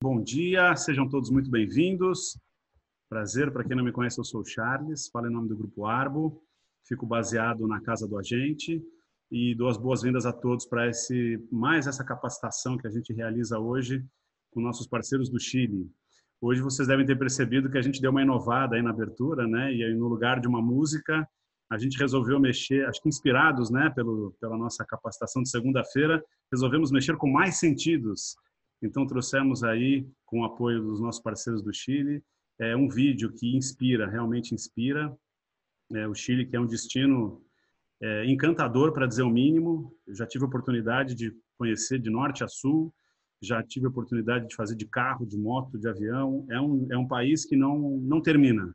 Bom dia, sejam todos muito bem-vindos. Prazer, para quem não me conhece, eu sou o Charles, falo em nome do Grupo Arbo, fico baseado na Casa do Agente e dou as boas-vindas a todos para essa capacitação que a gente realiza hoje com nossos parceiros do Chile. Hoje vocês devem ter percebido que a gente deu uma inovada aí na abertura, né? E aí, no lugar de uma música, a gente resolveu mexer, acho que inspirados, né, pela nossa capacitação de segunda-feira, resolvemos mexer com mais sentidos. Então, trouxemos aí, com o apoio dos nossos parceiros do Chile, um vídeo que inspira, realmente inspira. O Chile, que é um destino encantador, para dizer o mínimo. Eu já tive a oportunidade de conhecer de norte a sul, já tive a oportunidade de fazer de carro, de moto, de avião. É um país que não termina.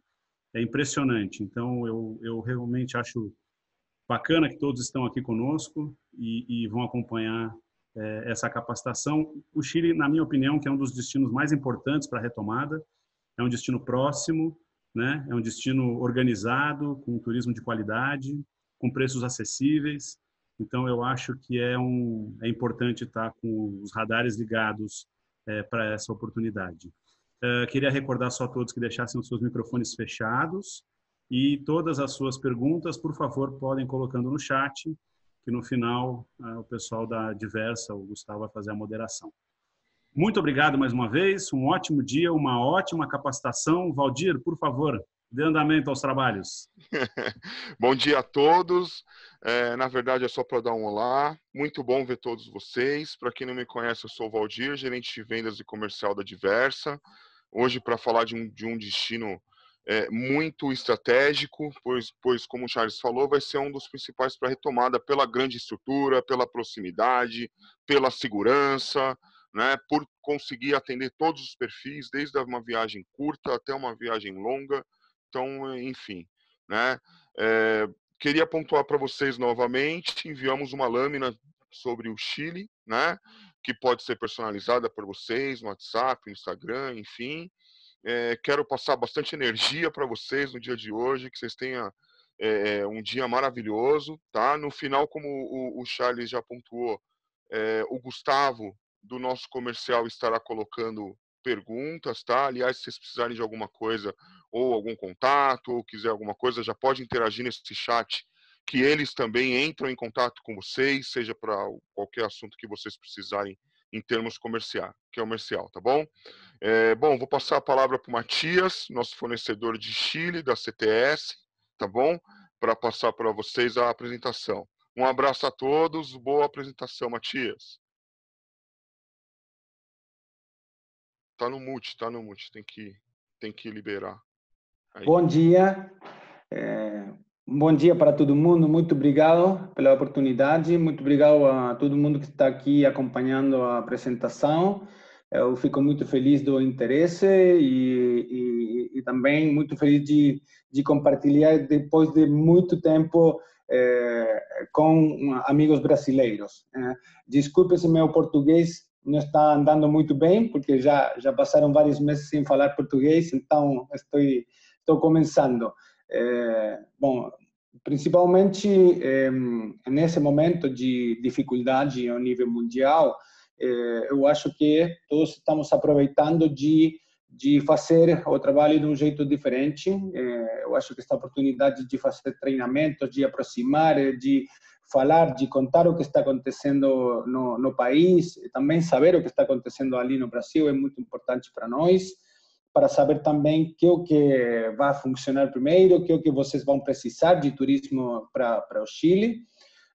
É impressionante. Então, eu realmente acho bacana que todos estão aqui conosco e vão acompanhar essa capacitação. O Chile, na minha opinião, que é um dos destinos mais importantes para a retomada, é um destino próximo, né? É um destino organizado, com turismo de qualidade, com preços acessíveis. Então, eu acho que é importante estar com os radares ligados para essa oportunidade. Queria recordar só a todos que deixassem os seus microfones fechados e todas as suas perguntas, por favor, podem colocando no chat, que no final o pessoal da Diversa, o Gustavo, vai fazer a moderação. Muito obrigado mais uma vez, um ótimo dia, uma ótima capacitação. Valdir, por favor, dê andamento aos trabalhos. Bom dia a todos. Na verdade, é só para dar um olá. Muito bom ver todos vocês. Para quem não me conhece, eu sou o Valdir, gerente de vendas e comercial da Diversa. Hoje, para falar de um destino muito estratégico, pois, como o Charles falou, vai ser um dos principais para a retomada pela grande estrutura, pela proximidade, pela segurança, né, por conseguir atender todos os perfis, desde uma viagem curta até uma viagem longa. Então, enfim, né? Queria pontuar para vocês novamente, enviamos uma lâmina sobre o Chile, né, que pode ser personalizada por vocês no WhatsApp, no Instagram, enfim. Quero passar bastante energia para vocês no dia de hoje, que vocês tenham um dia maravilhoso, tá? No final, como o Charles já pontuou, o Gustavo, do nosso comercial, estará colocando perguntas, tá? Aliás, se vocês precisarem de alguma coisa, ou algum contato, ou quiser alguma coisa, já pode interagir nesse chat, que eles também entram em contato com vocês, seja para qualquer assunto que vocês precisarem em termos comercial, tá bom? Bom, vou passar a palavra para o Matias, nosso fornecedor de Chile, da CTS, tá bom? Para passar para vocês a apresentação. Um abraço a todos, boa apresentação, Matias. Tá no mute, tem que liberar. Aí. Bom dia. Bom dia para todo mundo, muito obrigado pela oportunidade, muito obrigado a todo mundo que está aqui acompanhando a apresentação. Eu fico muito feliz do interesse e também muito feliz de compartilhar depois de muito tempo com amigos brasileiros. Desculpe se meu português não está andando muito bem, porque já passaram vários meses sem falar português, então estou começando. Bom, principalmente nesse momento de dificuldade ao nível mundial, eu acho que todos estamos aproveitando de fazer o trabalho de um jeito diferente. Eu acho que esta oportunidade de fazer treinamentos, de aproximar, de falar, de contar o que está acontecendo no país, também saber o que está acontecendo ali no Brasil é muito importante para nós, para saber também que é o que vai funcionar primeiro, que é o que vocês vão precisar de turismo para o Chile.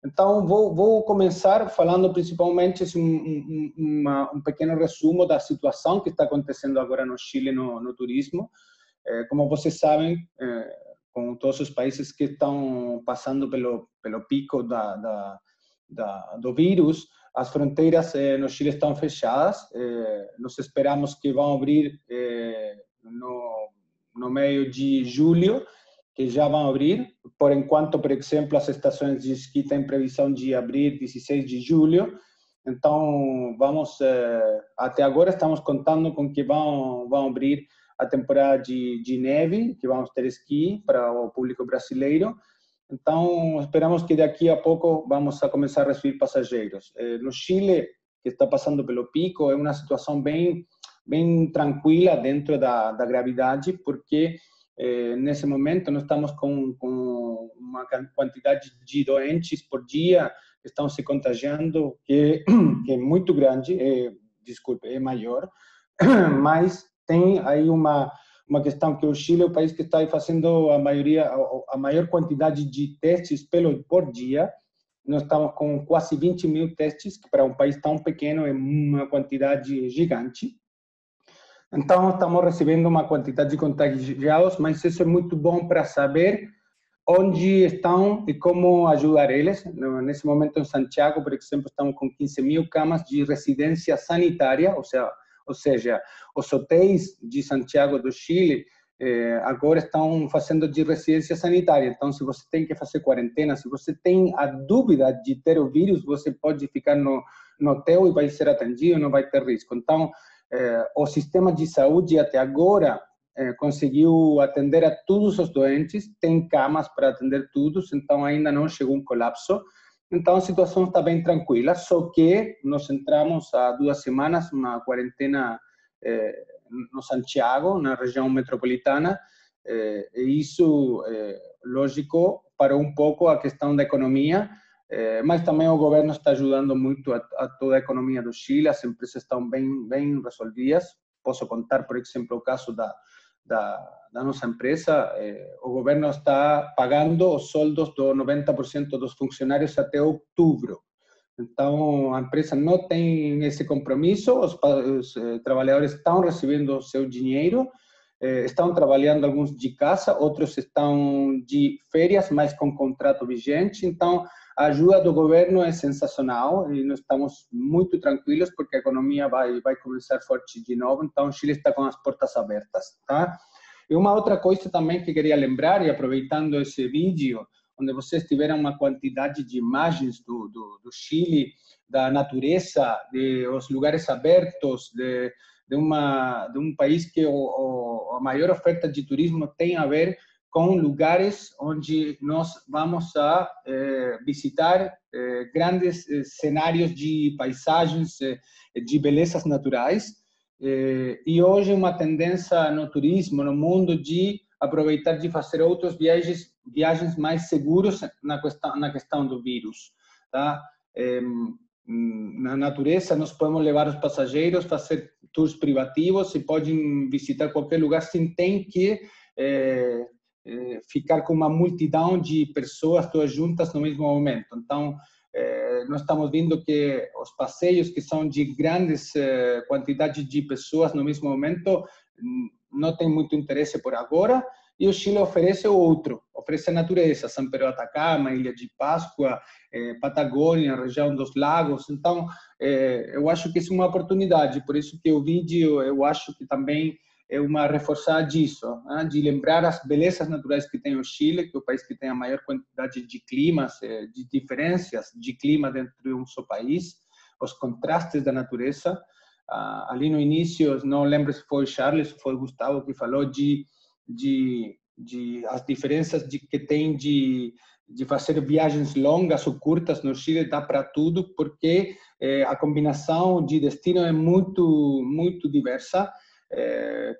Então, vou começar falando principalmente um pequeno resumo da situação que está acontecendo agora no Chile no turismo. Como vocês sabem, com todos os países que estão passando pelo pico do vírus, as fronteiras no Chile estão fechadas. Nós esperamos que vão abrir no meio de julho, que já vão abrir. Por enquanto, por exemplo, as estações de esqui têm previsão de abrir 16 de julho. Então, até agora estamos contando com que vão abrir a temporada de neve, que vamos ter esqui para o público brasileiro. Então, esperamos que daqui a pouco vamos a começar a receber passageiros. No Chile, que está passando pelo pico, é uma situação bem bem tranquila dentro da gravidade, porque nesse momento nós estamos com uma quantidade de doentes por dia que estão se contagiando que é muito grande, desculpe, é maior, mas tem aí uma questão que o Chile é o país que está fazendo a maior quantidade de testes por dia. Nós estamos com quase 20 mil testes, que para um país tão pequeno é uma quantidade gigante. Então, estamos recebendo uma quantidade de contagiados, mas isso é muito bom para saber onde estão e como ajudar eles. Nesse momento, em Santiago, por exemplo, estamos com 15 mil camas de residência sanitária, ou seja, os hotéis de Santiago do Chile agora estão fazendo de residência sanitária. Então, se você tem que fazer quarentena, se você tem a dúvida de ter o vírus, você pode ficar no hotel e vai ser atendido, não vai ter risco. Então, o sistema de saúde até agora conseguiu atender a todos os doentes, tem camas para atender todos, então ainda não chegou um colapso. Então a situação está bem tranquila, só que nós entramos há 2 semanas numa quarentena no Santiago, na região metropolitana, e isso, lógico, parou um pouco a questão da economia, mas também o governo está ajudando muito a toda a economia do Chile, as empresas estão bem resolvidas. Posso contar, por exemplo, o caso da nossa empresa. O governo está pagando os soldos do 90% dos funcionários até outubro. Então, a empresa não tem esse compromisso, os trabalhadores estão recebendo o seu dinheiro, estão trabalhando alguns de casa, outros estão de férias, mas com contrato vigente. Então, a ajuda do governo é sensacional e nós estamos muito tranquilos porque a economia vai começar forte de novo. Então, o Chile está com as portas abertas, tá? E uma outra coisa também que queria lembrar, e aproveitando esse vídeo, onde vocês tiveram uma quantidade de imagens do Chile, da natureza, dos lugares abertos, de um país que a maior oferta de turismo tem a ver com lugares onde nós vamos a visitar grandes cenários de paisagens, de belezas naturais. E hoje uma tendência no turismo, no mundo, de aproveitar de fazer outras viagens mais seguras na questão do vírus, tá? Na natureza, nós podemos levar os passageiros, fazer tours privativos e podem visitar qualquer lugar sem ter que ficar com uma multidão de pessoas todas juntas no mesmo momento. Então, nós estamos vendo que os passeios que são de grandes quantidades de pessoas no mesmo momento não tem muito interesse por agora, e o Chile oferece oferece a natureza, São Pedro de Atacama, Ilha de Páscoa, Patagônia, região dos lagos. Então, eu acho que isso é uma oportunidade, por isso que o vídeo, eu acho que também é uma reforçada disso, né? De lembrar as belezas naturais que tem o Chile, que é o país que tem a maior quantidade de climas, de diferenças de clima dentro de um só país, os contrastes da natureza. Ali no início, não lembro se foi o Charles ou foi o Gustavo que falou de as diferenças que tem de fazer viagens longas ou curtas no Chile. Dá para tudo, porque a combinação de destino é muito diversa.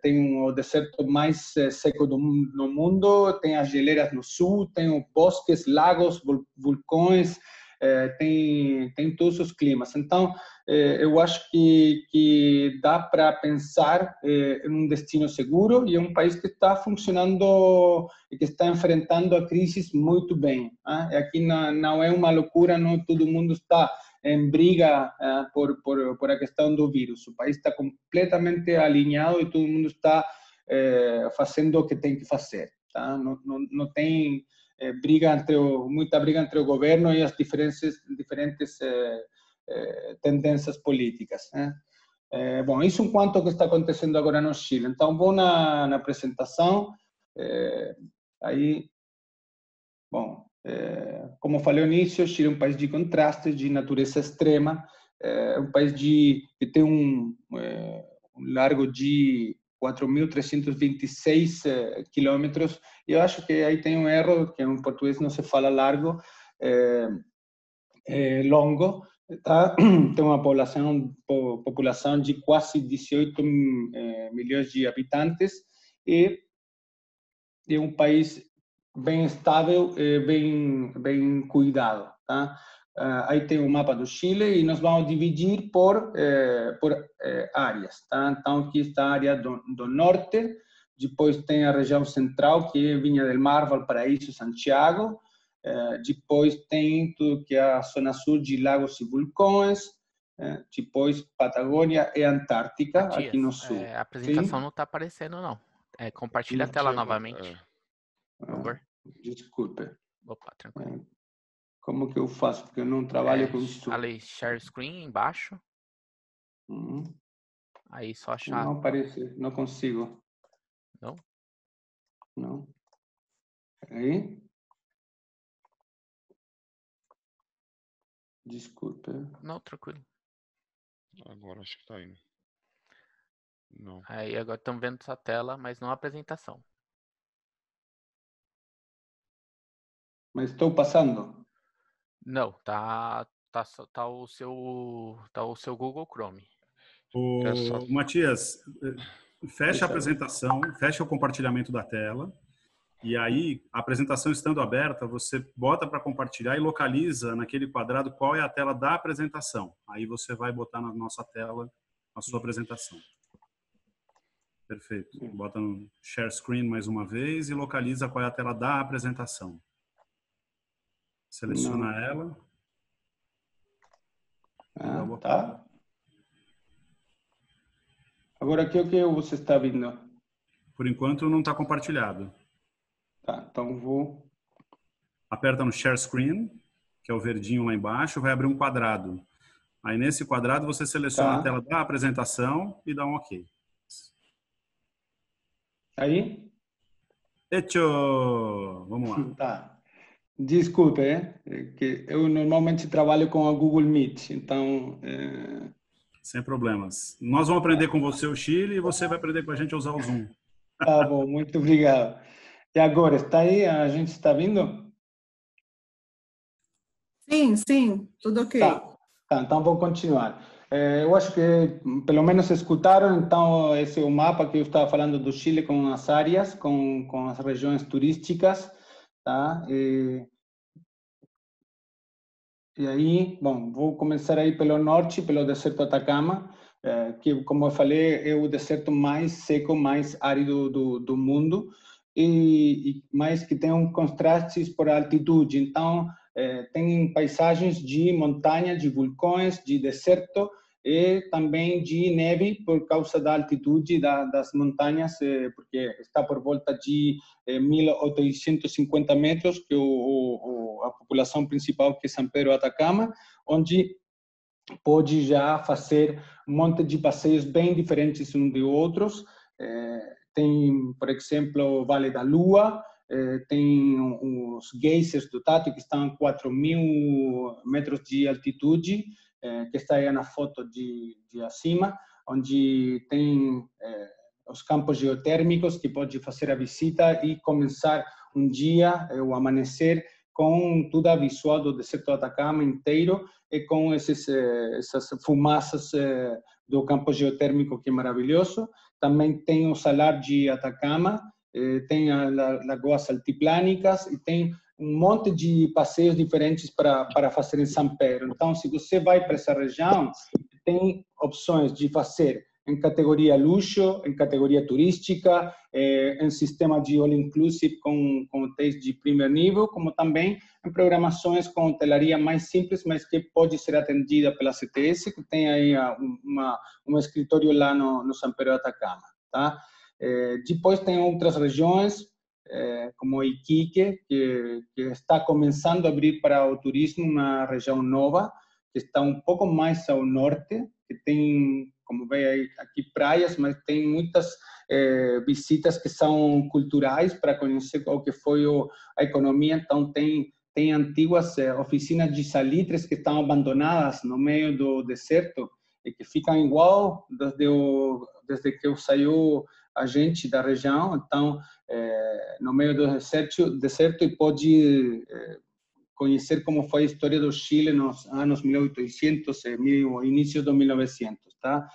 Tem o deserto mais seco no mundo, tem as geleiras no sul, tem os bosques, lagos, vulcões, tem todos os climas. Então, eu acho que dá para pensar em um destino seguro e um país que está funcionando e que está enfrentando a crise muito bem. Aqui não é uma loucura, não todo mundo está em briga por a questão do vírus. O país está completamente alinhado e todo mundo está fazendo o que tem que fazer. Tá? Não tem muita briga entre o governo e as diferentes tendências políticas. Bom, isso enquanto o que está acontecendo agora no Chile. Então, vou na apresentação. Aí, bom, como falei no início, o Chile é um país de contrastes, de natureza extrema, é um país que tem um largo de 4.326 quilômetros. Eu acho que aí tem um erro, que em português não se fala largo, longo. Tá? Tem uma população de quase 18 milhões de habitantes e é um país bem estável e bem cuidado. Tá? Aí tem o mapa do Chile e nós vamos dividir por áreas. Tá? Então, aqui está a área do norte, depois tem a região central, que é Viña del Mar, Valparaíso, Santiago. Depois tem tudo que é a zona sul de lagos e vulcões. Depois Patagônia e Antártica, Matias, aqui no sul. a apresentação Sim? não está aparecendo, não. Compartilha a tela novamente, por favor. Desculpe. Opa, tranquilo. Como que eu faço? Porque eu não trabalho com isso. Ali, share screen embaixo. Aí só achar. Não aparece, não consigo. Não? Não. Aí? Desculpe. Não, tranquilo. Agora acho que tá indo. Não. Aí agora estamos vendo essa tela, mas não a apresentação. Mas estou passando. Não, tá o seu Google Chrome. Matias, fecha a apresentação, fecha o compartilhamento da tela. E aí, a apresentação estando aberta, você bota para compartilhar e localiza naquele quadrado qual é a tela da apresentação. Aí você vai botar na nossa tela a sua apresentação. Perfeito. Bota no share screen mais uma vez e localiza qual é a tela da apresentação. Seleciona ela. Tá. Agora, o que você está vendo? Por enquanto, não está compartilhado. Tá, então vou... Aperta no share screen, que é o verdinho lá embaixo, vai abrir um quadrado. Aí, nesse quadrado, você seleciona a tela da apresentação e dá um OK. Aí? Hecho! Vamos lá. Tá. Desculpe, que eu normalmente trabalho com a Google Meet, então... Sem problemas. Nós vamos aprender com você o Chile e você vai aprender com a gente a usar o Zoom. Tá bom, muito obrigado. E agora, está aí? A gente está vindo? Sim, tudo ok. Tá, então vou continuar. Eu acho que pelo menos escutaram, então esse é o mapa que eu estava falando do Chile com as áreas, com as regiões turísticas, tá? E aí, bom, vou começar aí pelo norte, pelo deserto Atacama, que, como eu falei, é o deserto mais seco, mais árido do mundo, e mais que tem contrastes por altitude. Então, tem paisagens de montanha, de vulcões, de deserto, e também de neve por causa da altitude das montanhas, porque está por volta de 1.850 metros, que a população principal, que é São Pedro Atacama, onde pode já fazer um monte de passeios bem diferentes uns de outros. Tem, por exemplo, o Vale da Lua, tem os geysers do Tati, que estão a 4.000 metros de altitude, que está aí na foto de acima, onde tem os campos geotérmicos, que pode fazer a visita e começar um dia, o amanhecer, com toda a visual do deserto do Atacama inteiro e com essas fumaças do campo geotérmico, que é maravilhoso. Também tem o Salar de Atacama, tem as lagoas altiplânicas e tem um monte de passeios diferentes para fazer em São Pedro. Então, se você vai para essa região, tem opções de fazer em categoria luxo, em categoria turística, em sistema de all-inclusive com hotéis de primeiro nível, como também em programações com hotelaria mais simples, mas que pode ser atendida pela CTS, que tem aí um escritório lá no São Pedro Atacama. Tá? Depois tem outras regiões, como Iquique, que está começando a abrir para o turismo, uma região nova, que está um pouco mais ao norte, que tem, como vê aí, aqui praias, mas tem muitas visitas que são culturais para conhecer o que foi a economia. Então, tem antigas oficinas de salitres que estão abandonadas no meio do deserto e que ficam igual desde que saiu a gente da região. Então, no meio do deserto e pode conhecer como foi a história do Chile nos anos 1800 e início do 1900, tá?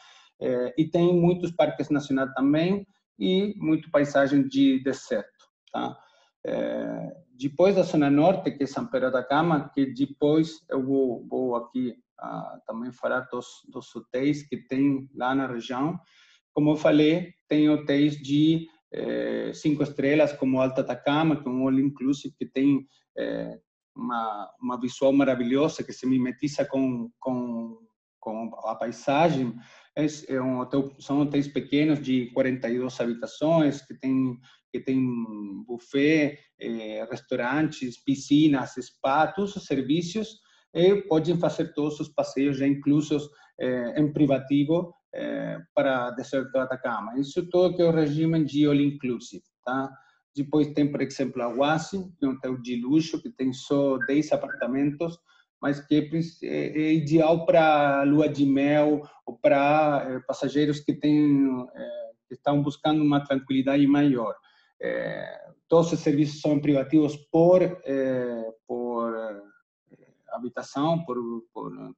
E tem muitos parques nacionais também e muito paisagem de deserto, tá? Depois da zona norte, que é São Pedro da Atacama, que depois eu vou aqui também falar dos hotéis que tem lá na região. Como eu falei, tem hotéis de 5 estrelas, como Alta Atacama, que é um all inclusive, que tem uma visual maravilhosa, que se mimetiza com a paisagem. São hotéis pequenos de 42 habitações, que tem buffet, restaurantes, piscinas, spa, todos os serviços, e podem fazer todos os passeios já inclusos em privativo para deserto do Atacama. Isso tudo que é o regime de all inclusive, tá? Depois tem, por exemplo, a Huasi, que é um hotel de luxo, que tem só 10 apartamentos, mas que é ideal para lua de mel ou para passageiros que estão buscando uma tranquilidade maior. Todos os serviços são privativos por habitação, por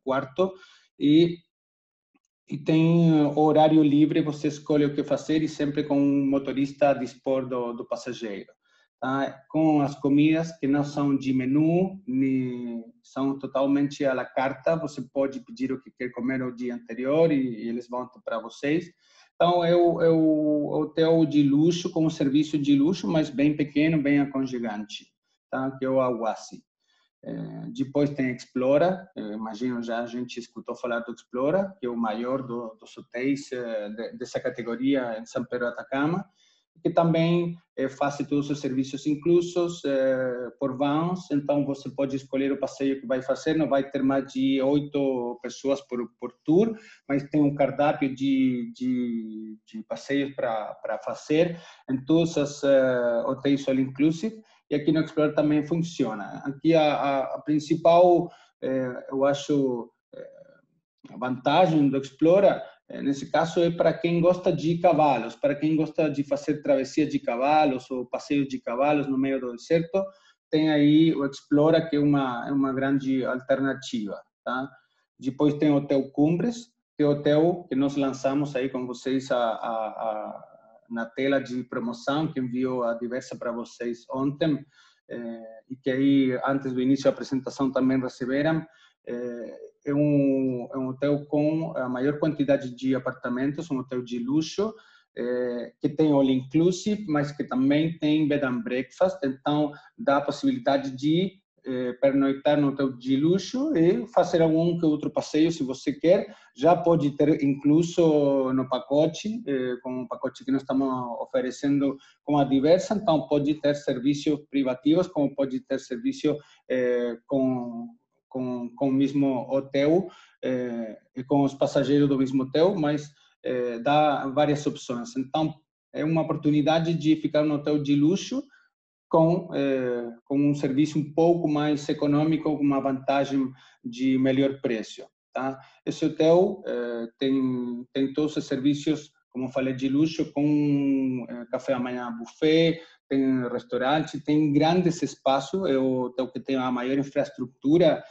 quarto, e tem horário livre, você escolhe o que fazer e sempre com um motorista a dispor do passageiro. Tá? Com as comidas que não são de menu, são totalmente à la carta, você pode pedir o que quer comer o dia anterior e eles vão para vocês. Então, é o hotel de luxo, com um serviço de luxo, mas bem pequeno, bem aconchegante, tá? Que é o Huasi. Depois tem Explora, imagino já a gente escutou falar do Explora, que é o maior dos hotéis dessa categoria em São Pedro do Atacama, que também faz todos os serviços inclusos por vans, então você pode escolher o passeio que vai fazer, não vai ter mais de 8 pessoas por tour, mas tem um cardápio de passeios para fazer em todos os hotéis all inclusive, e aqui no Explora também funciona. Aqui a principal, eu acho, a vantagem do Explora, nesse caso, é para quem gosta de cavalos, para quem gosta de fazer travessia de cavalos ou passeios de cavalos no meio do deserto, tem aí o Explora, que é uma grande alternativa, tá? Depois tem o Hotel Cumbres, que é o hotel que nós lançamos aí com vocês na tela de promoção, que enviou a diversa para vocês ontem, e que aí, antes do início da apresentação, também receberam. É um hotel com a maior quantidade de apartamentos, um hotel de luxo, que tem all inclusive, mas que também tem bed and breakfast, então dá a possibilidade de pernoitar no hotel de luxo e fazer algum que outro passeio, se você quer. Já pode ter incluso no pacote, com o pacote que nós estamos oferecendo com a Diversa, então pode ter serviços privativos, como pode ter serviço com o mesmo hotel e com os passageiros do mesmo hotel, mas dá várias opções. Então, é uma oportunidade de ficar no hotel de luxo com um serviço um pouco mais econômico, com uma vantagem de melhor preço, tá? Esse hotel tem todos os serviços, como eu falei, de luxo, com café da manhã, buffet, tem restaurante, tem grandes espaços, é o hotel que tem a maior infraestrutura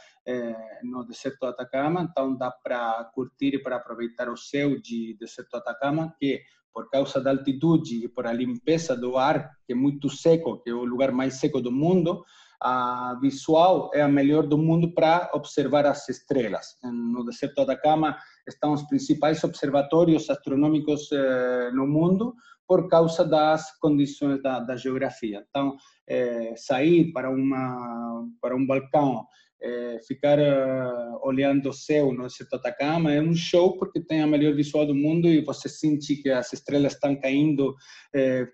no deserto do Atacama, então dá para curtir e para aproveitar o céu de deserto do Atacama, que por causa da altitude e por a limpeza do ar, que é muito seco, que é o lugar mais seco do mundo, a visual é a melhor do mundo para observar as estrelas. No deserto do Atacama estão os principais observatórios astronômicos no mundo, por causa das condições da geografia. Então, sair para um balcão, ficar olhando o céu no deserto do Atacama é um show, porque tem a melhor visual do mundo e você sente que as estrelas estão caindo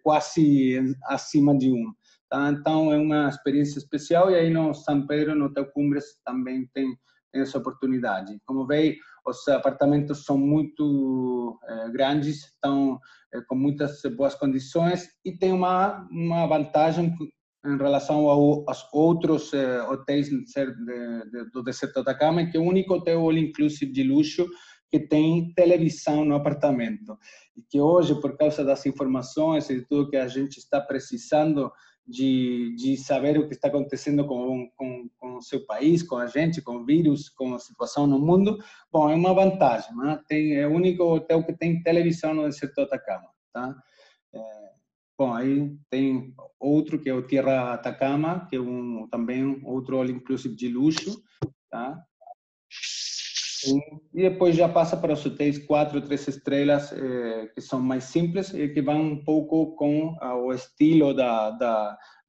quase acima de um. Tá? Então, é uma experiência especial, e aí no São Pedro, no Hotel Cumbres, também tem essa oportunidade. Como veio, os apartamentos são muito grandes, estão com muitas boas condições, e tem uma vantagem em relação aos outros hotéis do deserto do Atacama, que é o único hotel all inclusive de luxo que tem televisão no apartamento. E que hoje, por causa das informações e de tudo que a gente está precisando de saber o que está acontecendo com o seu país, com a gente, com o vírus, com a situação no mundo. Bom, é uma vantagem, né? É o único hotel que tem televisão no deserto do Atacama, tá? Bom, aí tem outro que é o Tierra Atacama, que é também outro all-inclusive de luxo, tá? E depois já passa para os hotéis 4 ou 3 estrelas, que são mais simples e que vão um pouco com o estilo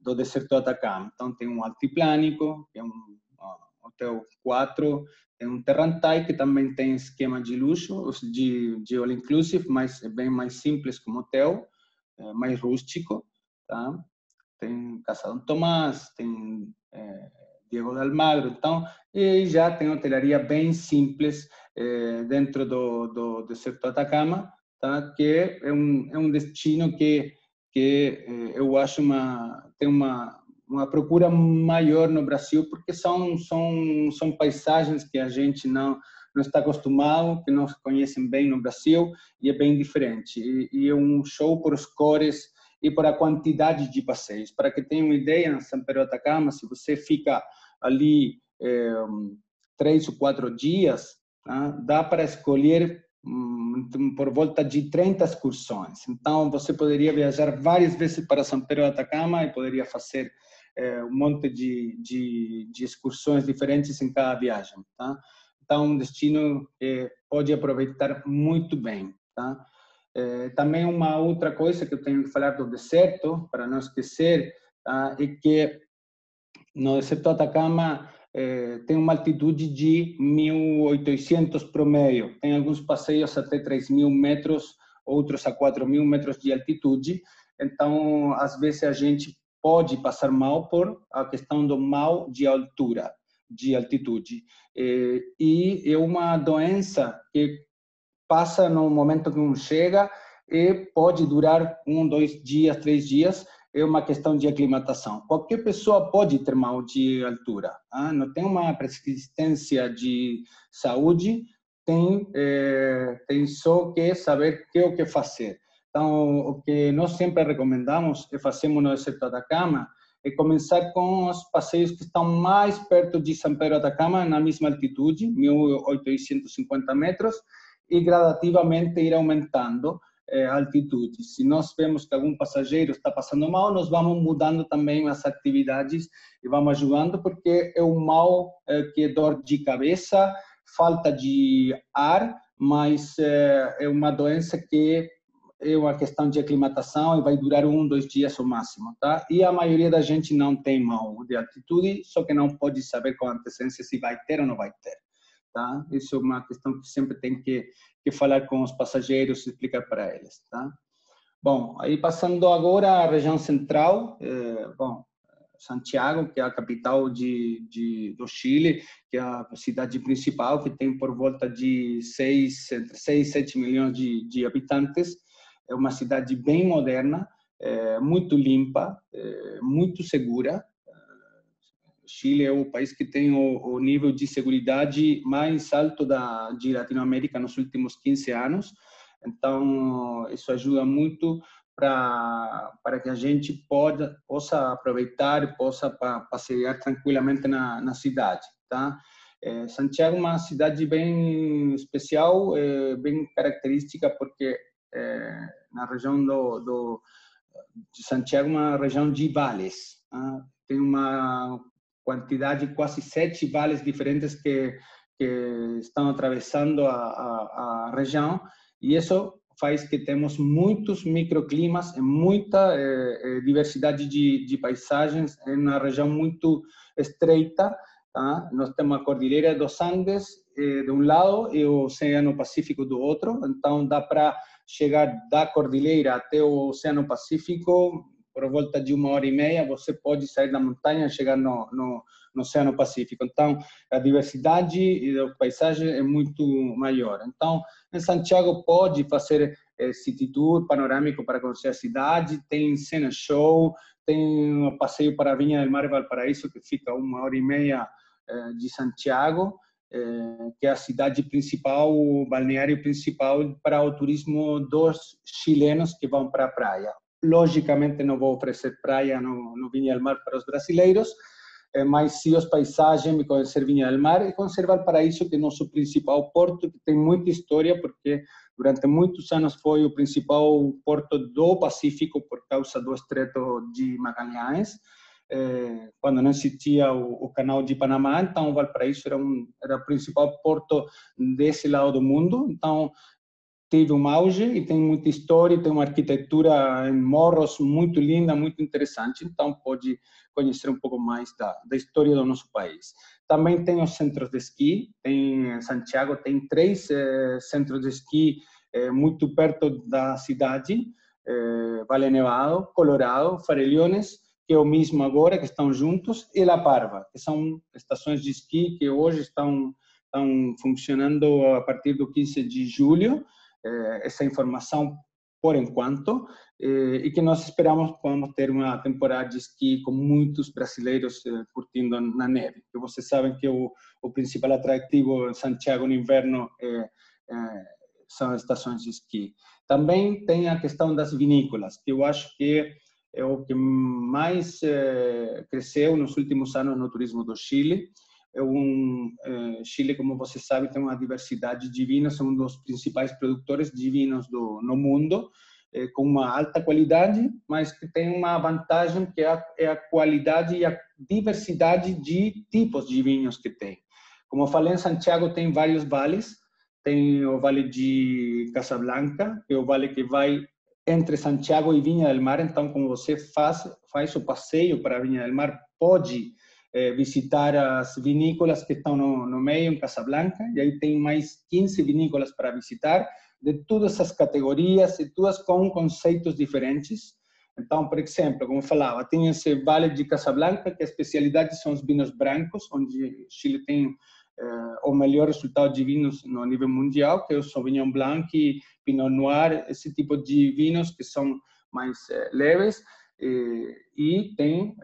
do deserto do Atacama. Então, tem um altiplânico, que é um hotel 4, tem um Terrantai, que também tem esquema de luxo, de all-inclusive, mas é bem mais simples como hotel, mais rústico, tá? Tem Casa Dom Tomás, tem Diego de Almagro, então, e já tem hotelaria bem simples dentro do deserto do Atacama, tá? Que é um destino que eu acho tem uma procura maior no Brasil, porque são paisagens que a gente não está acostumado, que não se conhecem bem no Brasil, e é bem diferente. E é um show por as cores e por a quantidade de passeios. Para que tenham uma ideia, em São Pedro do Atacama, se você fica ali 3 ou 4 dias, tá? Dá para escolher por volta de 30 excursões. Então, você poderia viajar várias vezes para São Pedro do Atacama e poderia fazer um monte de excursões diferentes em cada viagem, tá? Então, um destino que pode aproveitar muito bem, tá? Também uma outra coisa que eu tenho que falar do deserto, para não esquecer, tá? É que no deserto do Atacama tem uma altitude de 1.800 promedio. Tem alguns passeios até 3.000 metros, outros a 4.000 metros de altitude. Então, às vezes a gente pode passar mal por a questão do mal de altura, de altitude. E é uma doença que passa no momento que chega e pode durar 1, 2 dias, 3 dias. É uma questão de aclimatação. Qualquer pessoa pode ter mal de altura. Não tem uma persistência de saúde, tem só que saber o que fazer. Então, o que nós sempre recomendamos e fazemos no deserto do Atacama é começar com os passeios que estão mais perto de São Pedro do Atacama, na mesma altitude, 1.850 metros, e gradativamente ir aumentando a altitude. Se nós vemos que algum passageiro está passando mal, nós vamos mudando também as atividades e vamos ajudando, porque é um mal que é dor de cabeça, falta de ar, mas é uma doença que é uma questão de aclimatação e vai durar 1, 2 dias ao máximo, tá? E a maioria da gente não tem mal de altitude, só que não pode saber com antecedência se vai ter ou não vai ter. Tá? Isso é uma questão que sempre tem que falar com os passageiros e explicar para eles, tá? Bom, aí passando agora à região central, Santiago, que é a capital do Chile, que é a cidade principal, que tem por volta de entre 6 e 7 milhões de habitantes. É uma cidade bem moderna, muito limpa, muito segura. Chile é o país que tem o nível de segurança mais alto de Latinoamérica nos últimos 15 anos. Então, isso ajuda muito para que a gente possa aproveitar e possa passear tranquilamente na cidade, tá? Santiago é uma cidade bem especial, bem característica, porque na região de Santiago é uma região de vales, tá? Tem uma quantidade de quase 7 vales diferentes que estão atravessando a região, e isso faz que temos muitos microclimas e muita diversidade de paisagens em uma região muito estreita, tá? Nós temos a Cordilheira dos Andes de um lado e o Oceano Pacífico do outro, então dá para chegar da Cordilheira até o Oceano Pacífico por volta de 1h30, você pode sair da montanha e chegar no Oceano Pacífico. Então, a diversidade da paisagem é muito maior. Então, em Santiago pode fazer city tour panorâmico para conhecer a cidade, tem cena show, tem um passeio para a Vinha del Mar e Valparaíso, que fica 1h30 de Santiago, que é a cidade principal, o balneário principal para o turismo dos chilenos que vão para a praia. logicamente não vou oferecer praia no Viña del Mar para os brasileiros, mas sim as paisagens, conhecer Viña del Mar e conhecer Valparaíso, que é nosso principal porto, que tem muita história, porque durante muitos anos foi o principal porto do Pacífico por causa do Estreito de Magalhães, quando não existia o canal de Panamá. Então Valparaíso era o principal porto desse lado do mundo. Então teve um auge e tem muita história, tem uma arquitetura em morros muito linda, muito interessante. Então pode conhecer um pouco mais da história do nosso país. Também tem os centros de esqui. Em Santiago tem 3 centros de esqui muito perto da cidade: Vale Nevado, Colorado, Farellones, que é o mesmo agora, que estão juntos, e La Parva, que são estações de esqui que hoje estão funcionando a partir do 15 de julho. Essa informação por enquanto, e que nós esperamos podamos ter uma temporada de esqui com muitos brasileiros curtindo na neve. Que vocês sabem que o principal atrativo em Santiago no inverno são as estações de esqui. Também tem a questão das vinícolas, que eu acho que é o que mais cresceu nos últimos anos no turismo do Chile. Chile, como você sabe, tem uma diversidade de vinhos, é um dos principais produtores de vinhos no mundo, com uma alta qualidade, mas que tem uma vantagem, que é a qualidade e a diversidade de tipos de vinhos que tem. Como eu falei, em Santiago tem vários vales. Tem o Vale de Casablanca, que é o vale que vai entre Santiago e Viña del Mar. Então, como você faz o passeio para Viña del Mar, pode visitar as vinícolas que estão no meio, em Casablanca, e aí tem mais 15 vinícolas para visitar, de todas essas categorias, e todas com conceitos diferentes. Então, por exemplo, como eu falava, tem esse Vale de Casablanca, que a especialidade são os vinhos brancos, onde Chile tem o melhor resultado de vinhos no nível mundial, que é o Sauvignon Blanc e Pinot Noir, esse tipo de vinhos que são mais leves. E tem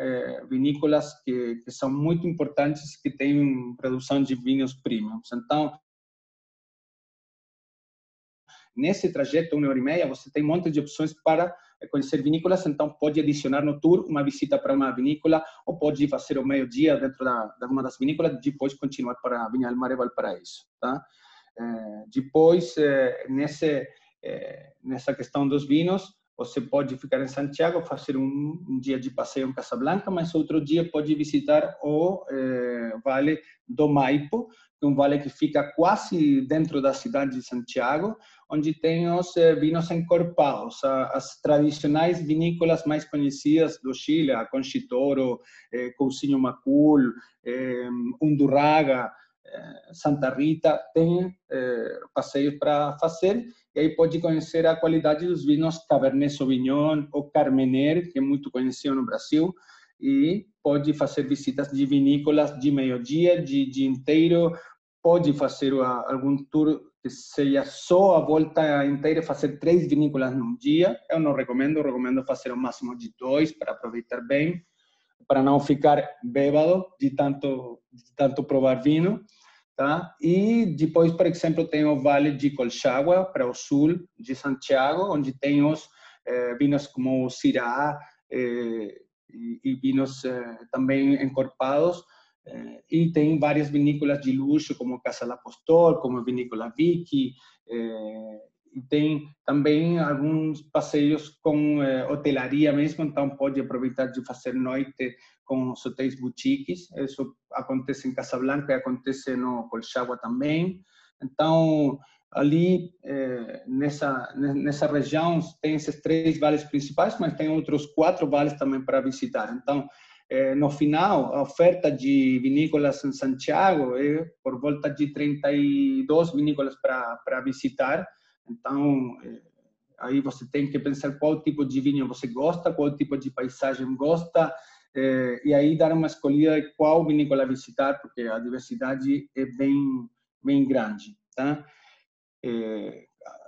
vinícolas que são muito importantes, que têm produção de vinhos premiums. Então, nesse trajeto, 1h30, você tem um monte de opções para conhecer vinícolas. Então pode adicionar no tour uma visita para uma vinícola, ou pode fazer o meio-dia dentro de uma das vinícolas, depois continuar para Viña del Mar e Valparaíso, tá? Depois, nessa questão dos vinhos, você pode ficar em Santiago, fazer um dia de passeio em Casablanca, mas outro dia pode visitar o Vale do Maipo, que é um vale que fica quase dentro da cidade de Santiago, onde tem os vinhos encorpados, as tradicionais vinícolas mais conhecidas do Chile, a Conchitoro, Cousinho Macul, Undurraga, Santa Rita. Tem passeios para fazer, e aí pode conhecer a qualidade dos vinhos Cabernet Sauvignon ou Carmener, que é muito conhecido no Brasil, e pode fazer visitas de vinícolas de meio-dia, de dia inteiro. Pode fazer algum tour que seja só a volta inteira, fazer 3 vinícolas num dia. Eu não recomendo, eu recomendo fazer o máximo de 2 para aproveitar bem, para não ficar bêbado de tanto provar vinho, tá? E depois, por exemplo, tem o Vale de Colchagua, para o sul de Santiago, onde tem os vinhos como o Syrah e vinhos também encorpados. E tem várias vinícolas de luxo, como Casa del Apostol, como a Vinícola Vicky, e tem também alguns passeios com hotelaria mesmo. Então pode aproveitar de fazer noite com os hotéis boutiques. Isso acontece em Casablanca e acontece no Colchagua também. Então ali nessa região tem esses 3 vales principais, mas tem outros 4 vales também para visitar. Então no final, a oferta de vinícolas em Santiago é por volta de 32 vinícolas para visitar. Então, aí você tem que pensar qual tipo de vinho você gosta, qual tipo de paisagem gosta, e aí dar uma escolhida de qual vinícola visitar, porque a diversidade é bem grande, tá?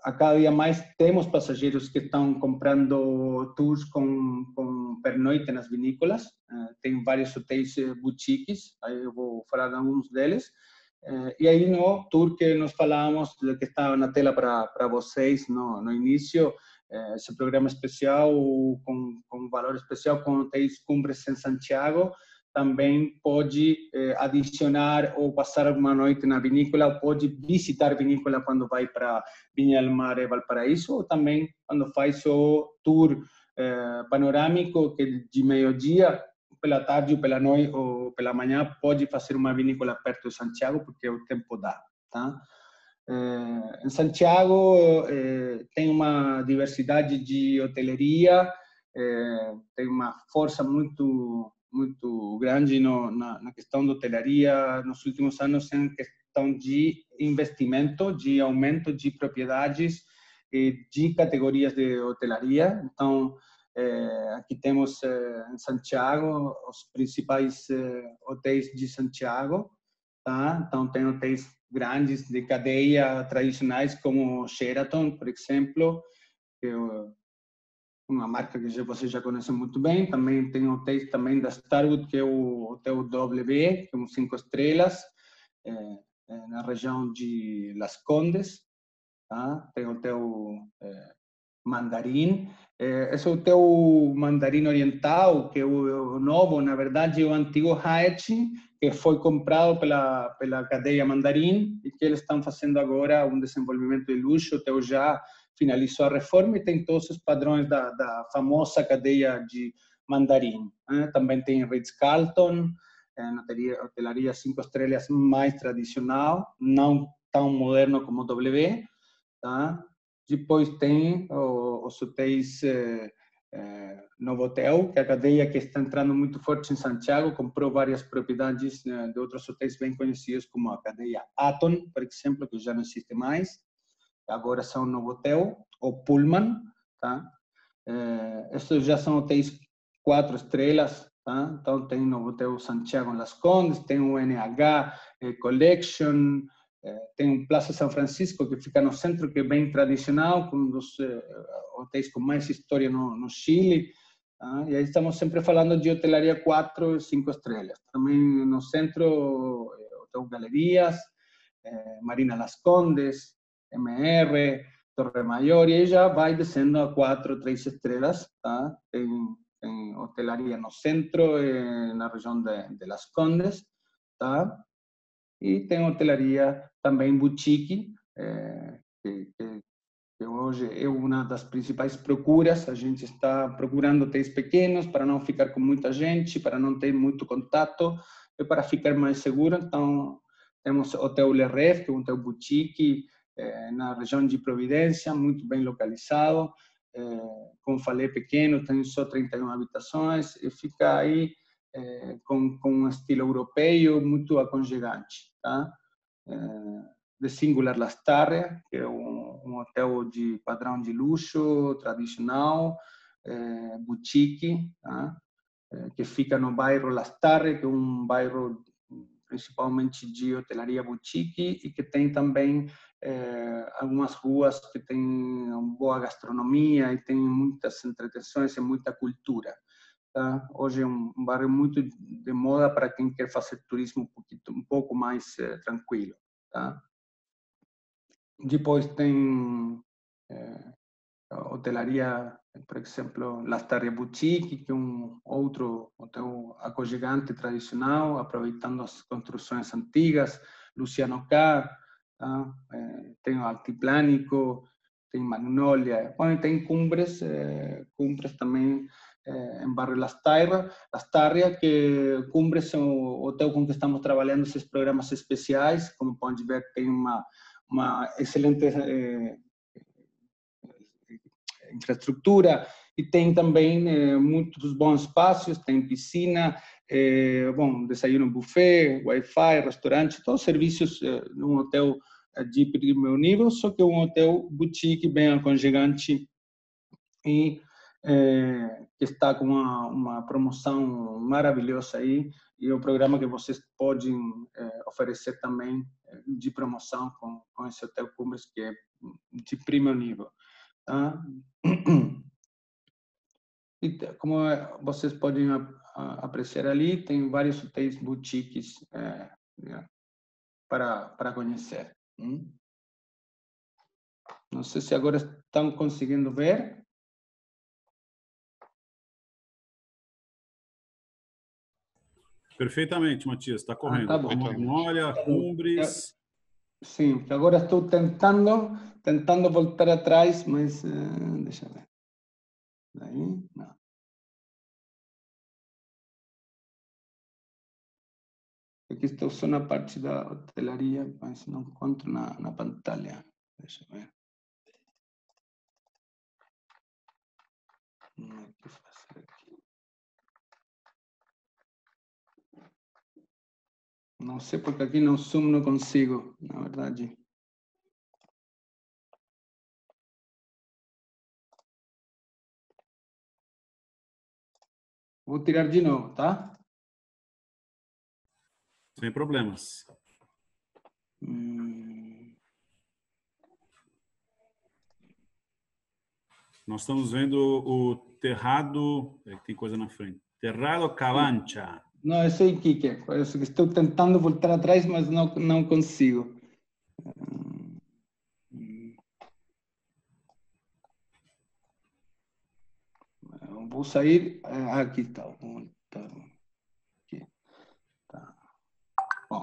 A cada dia mais temos passageiros que estão comprando tours com pernoite nas vinícolas. Tem vários hotéis boutiques, aí eu vou falar de alguns deles. E aí no tour que nós falamos, que está na tela para vocês no início, esse programa especial com valor especial com hotéis Cumbres em Santiago, também pode adicionar ou passar uma noite na vinícola, ou pode visitar a vinícola quando vai para Viña del Mar e Valparaíso, ou também quando faz o tour panorâmico, que de meio-dia, pela tarde ou pela noite ou pela manhã, pode fazer uma vinícola perto de Santiago, porque o tempo dá, tá? Em Santiago tem uma diversidade de hoteleria, tem uma força muito grande na questão da hotelaria nos últimos anos, em questão de investimento, de aumento de propriedades, de categorias de hotelaria. Então, aqui temos em Santiago os principais hotéis de Santiago, tá? Então, tem hotéis grandes de cadeia tradicionais como Sheraton, por exemplo, que é uma marca que você já conhece muito bem. Também tem hotéis também da Starwood, que é o Hotel W, que é 5 estrelas, na região de Las Condes, tá? Tem o Hotel Mandarim. Esse Hotel Mandarim Oriental, que é o novo, na verdade, é o antigo Hyatt, que foi comprado pela cadeia Mandarim, e que eles estão fazendo agora um desenvolvimento de luxo. O hotel já finalizou a reforma e tem todos os padrões da famosa cadeia de Mandarim. Também tem Ritz-Carlton, hotelaria 5 estrelas mais tradicional, não tão moderno como o W, tá? Depois tem os hotéis Novotel, que é a cadeia que está entrando muito forte em Santiago, comprou várias propriedades de outros hotéis bem conhecidos, como a cadeia Aton, por exemplo, que já não existe mais. Agora são Novotel ou Pullman, tá? Estes já são hotéis 4 estrelas, tá? Então tem Novotel Santiago em Las Condes, tem o NH Collection, tem o Plaza São Francisco, que fica no centro, que é bem tradicional, um dos hotéis com mais história no Chile. Tá? E aí estamos sempre falando de hotelaria 4 e 5 estrelas. Também no centro, Hotel Galerias, Marina Las Condes, MR, Torre Maior, e aí já vai descendo a 4, 3 estrelas. Tá? Tem hotelaria no centro, na região de Las Condes. Tá? E tem hotelaria também boutique, que hoje é uma das principais procuras. A gente está procurando hotéis pequenos para não ficar com muita gente, para não ter muito contato, e para ficar mais seguro. Então, temos o Hotel Le Rêve, que é um hotel boutique na região de Providência, muito bem localizado. Como falei, pequeno, tem só 31 habitações, e fica aí com um estilo europeu muito aconchegante, tá? The Singular Lastarria, que é um hotel de padrão de luxo, tradicional, boutique, tá? Que fica no bairro Lastarria, que é um bairro principalmente de hotelaria boutique, e que tem também algumas ruas que têm boa gastronomia e tem muitas entretenções e muita cultura. Tá? Hoje é um bairro muito de moda para quem quer fazer turismo um pouco mais tranquilo. Tá? Depois tem hotelaria, por exemplo, Lastarria Boutique, que é um outro hotel aconchegante tradicional, aproveitando as construções antigas, Luciano K, tá? Tem o Altiplânico, tem Magnolia, bom, tem Cumbres também em bairro Lastarria, que Cumbres é o hotel com que estamos trabalhando esses programas especiais. Como pode ver, tem uma excelente infraestrutura, e tem também muitos bons espaços, tem piscina, bom, desayuno buffet, Wi-Fi, restaurante, todos os serviços num hotel de primeiro nível, só que é um hotel boutique bem aconchegante e que está com uma promoção maravilhosa aí, e o programa que vocês podem oferecer também de promoção com esse Hotel Cumbres, que é de primeiro nível. Tá? E como vocês podem apreciar ali, tem vários hotéis boutiques para conhecer. Não sei se agora estão conseguindo ver. Perfeitamente, Matias, está correndo. Tá bom. Memória, Cumbres. Sim, agora estou tentando voltar atrás, mas deixa eu ver. Daí, não. Aqui estou só na parte da hotelaria, mas não encontro na pantalla. Deixa eu ver. Não é que fazer aqui. Não sei porque aqui no Zoom não consigo, na verdade. Vou tirar de novo, tá? Sem problemas. Nós estamos vendo o Terrado... Tem coisa na frente. Terrado Cavancha. Não, eu sei o que é. Eu estou tentando voltar atrás, mas não consigo. Vou sair. Aqui está. Aqui. Tá. Bom.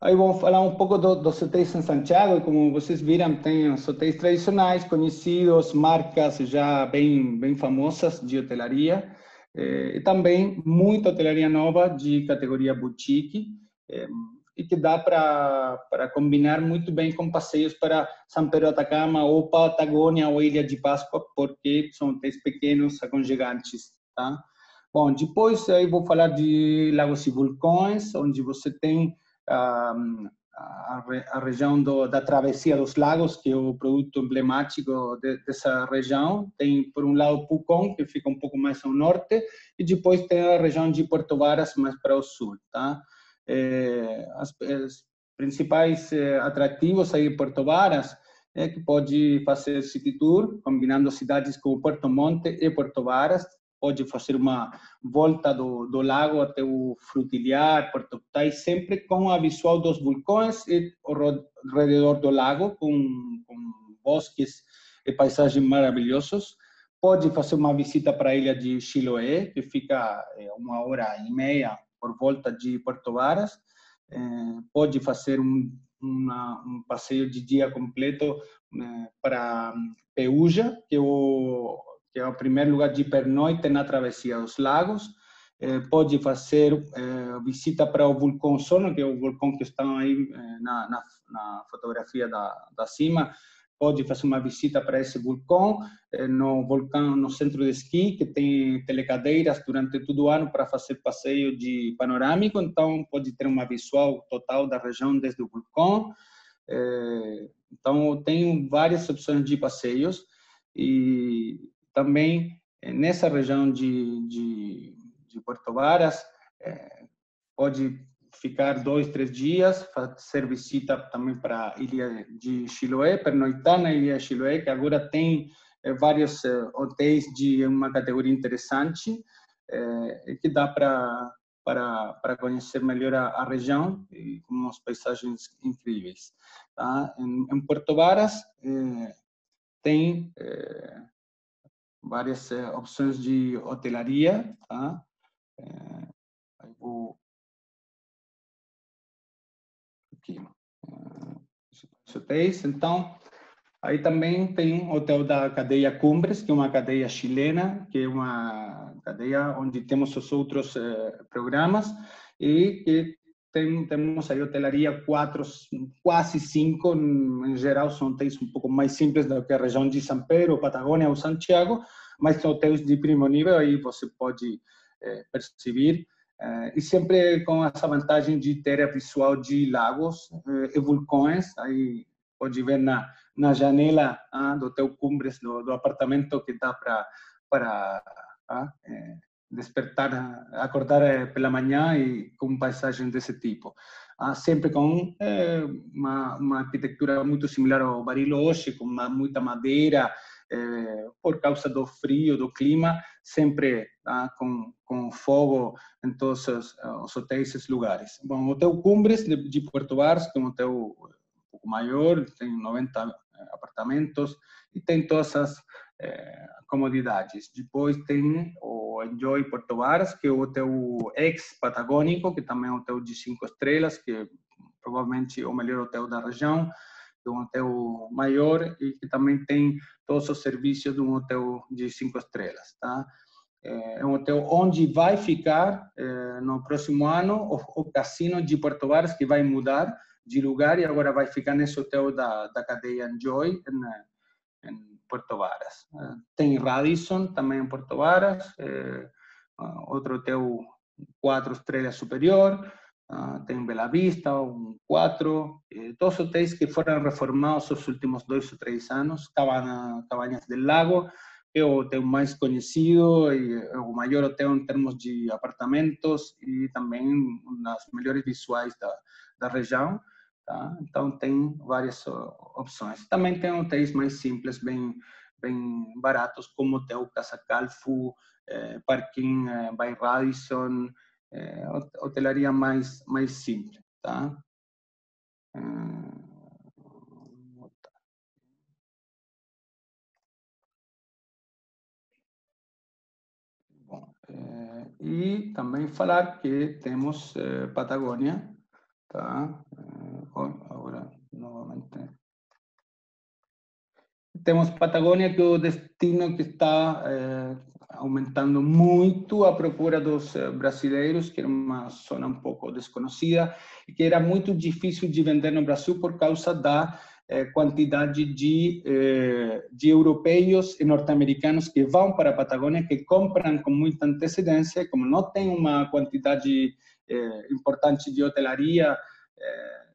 Aí vamos falar um pouco dos hotéis em Santiago. Como vocês viram, tem os hotéis tradicionais, conhecidos, marcas já bem famosas de hotelaria. E também muita hotelaria nova de categoria boutique. E que dá para combinar muito bem com passeios para São Pedro de Atacama ou Patagônia ou Ilha de Páscoa, porque são hotéis pequenos, aconchegantes, tá? Bom, depois aí vou falar de lagos e vulcões, onde você tem a região da travessia dos lagos, que é o produto emblemático dessa região. Tem, por um lado, Pucón, que fica um pouco mais ao norte, e depois tem a região de Puerto Varas, mais para o sul, tá? Os principais atrativos aí em Puerto Varas é que pode fazer city tour, combinando cidades como Puerto Montt e Puerto Varas. Pode fazer uma volta do lago até o Frutilhar, Puerto Octay, sempre com a visual dos vulcões e ao redor do lago, com bosques e paisagens maravilhosos. Pode fazer uma visita para a ilha de Chiloé, que fica 1h30 por volta de Puerto Varas. Pode fazer um passeio de dia completo para Peúja, que é o primeiro lugar de pernoite na travessia dos lagos. Pode fazer visita para o vulcão Sono, que é o vulcão que está aí na fotografia da cima. Pode fazer uma visita para esse vulcão, no centro de esqui, que tem telecadeiras durante todo o ano para fazer passeio de panorâmico, então pode ter uma visual total da região desde o vulcão. Então, tenho várias opções de passeios e também nessa região de Puerto Varas, pode ficar 2, 3 dias, fazer visita também para a ilha de Chiloé, pernoitar na ilha de Chiloé, que agora tem vários hotéis de uma categoria interessante, que dá para conhecer melhor a região e com umas paisagens incríveis. Tá? Em Puerto Varas tem várias opções de hotelaria, tá? Aí vou aqui, hotéis. Então, aí também tem um hotel da cadeia Cumbres, que é uma cadeia chilena, que é uma cadeia onde temos os outros programas e que temos aí hotelaria 4, quase 5, em geral são hotéis um pouco mais simples do que a região de São Pedro, Patagônia ou Santiago, mas são hotéis de primo nível, aí você pode perceber, e sempre com essa vantagem de ter a visual de lagos e vulcões. Aí pode ver na janela do teu Cumbres, do apartamento, que dá para despertar, acordar pela manhã e com paisagem desse tipo. Sempre com uma arquitetura muito similar ao Bariloche, com muita madeira, por causa do frio, do clima, sempre com fogo em todos os hotéis, esses lugares. Bom, o Hotel Cumbres de Puerto Varas, que é um hotel um pouco maior, tem 90 apartamentos, e tem todas as comodidades. Depois tem o Enjoy Porto Varas, que é o hotel ex-patagônico, que também é um hotel de 5 estrelas, que provavelmente é o melhor hotel da região, é um hotel maior e que também tem todos os serviços de um hotel de 5 estrelas, tá? É um hotel onde vai ficar no próximo ano o Cassino de Porto Varas, que vai mudar de lugar e agora vai ficar nesse hotel da cadeia Enjoy em Porto Varas. Tem Radisson também em Porto Varas, outro hotel 4 estrelas superior, tem Bela Vista, 4, todos os hotéis que foram reformados nos últimos 2 ou 3 anos, Cabañas del Lago, é o hotel mais conhecido e o maior hotel em termos de apartamentos e também uma das melhores visuais da região. Tá? Então, tem várias opções. Também tem hotéis mais simples, bem baratos, como o Hotel Casa Calfu, Parking by Radisson, hotelaria mais simples. Tá? Bom, e também falar que temos Patagônia, tá? Agora, novamente. Temos Patagônia, que é o destino que está aumentando muito a procura dos brasileiros, que era uma zona um pouco desconhecida e que era muito difícil de vender no Brasil por causa da quantidade de europeus e norte-americanos que vão para a Patagônia, que compram com muita antecedência, e como não tem uma quantidade importante de hotelaria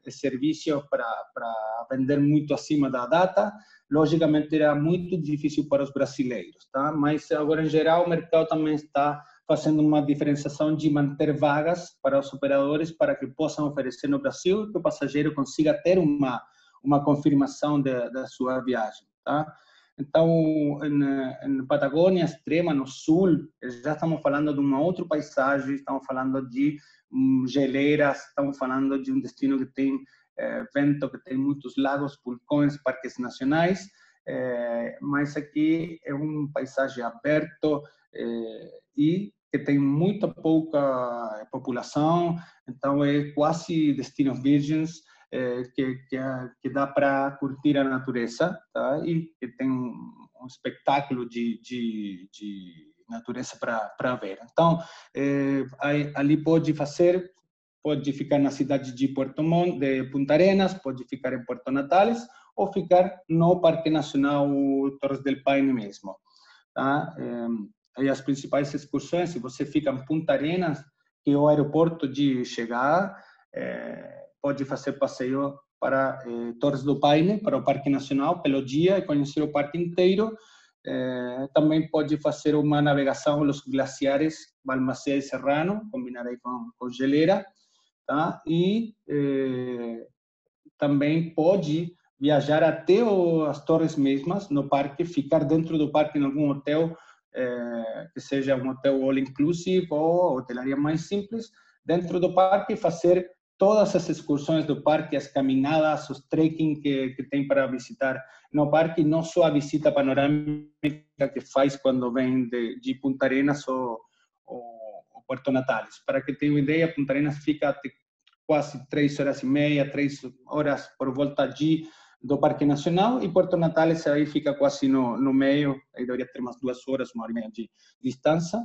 e serviços para vender muito acima da data, logicamente era muito difícil para os brasileiros, tá? Mas agora, em geral, o mercado também está fazendo uma diferenciação de manter vagas para os operadores para que possam oferecer no Brasil e que o passageiro consiga ter uma confirmação da sua viagem, tá? Então, em Patagônia Extrema, no sul, já estamos falando de uma outra paisagem, estamos falando de geleiras, estamos falando de um destino que tem vento, que tem muitos lagos, vulcões, parques nacionais, mas aqui é paisagem aberto e que tem muita pouca população, então é quase destinos virgens, que dá para curtir a natureza, tá? E que tem um espetáculo de natureza para ver. Então, ali pode ficar na cidade de Puerto Montt, de Punta Arenas, pode ficar em Puerto Natales ou ficar no Parque Nacional Torres del Paine mesmo. Tá? Aí as principais excursões, se você fica em Punta Arenas, que é o aeroporto de chegada, pode fazer passeio para Torres do Paine, para o Parque Nacional, pelo dia e conhecer o parque inteiro. Também pode fazer uma navegação pelos glaciares Balmaceda e Serrano, combinar aí com geleira. Tá? E também pode viajar até as torres mesmas no parque, ficar dentro do parque em algum hotel, que seja um hotel all-inclusive ou hotelaria mais simples, dentro do parque, fazer todas as excursões do parque, as caminhadas, os trekking que tem para visitar no parque, não só a visita panorâmica que faz quando vem de Punta Arenas ou Puerto Natales. Para que tenha uma ideia, Punta Arenas fica até quase 3 horas e meia, 3 horas por volta do Parque Nacional, e Puerto Natales aí fica quase no meio, aí deveria ter umas 2 horas, 1 hora e meia de distância,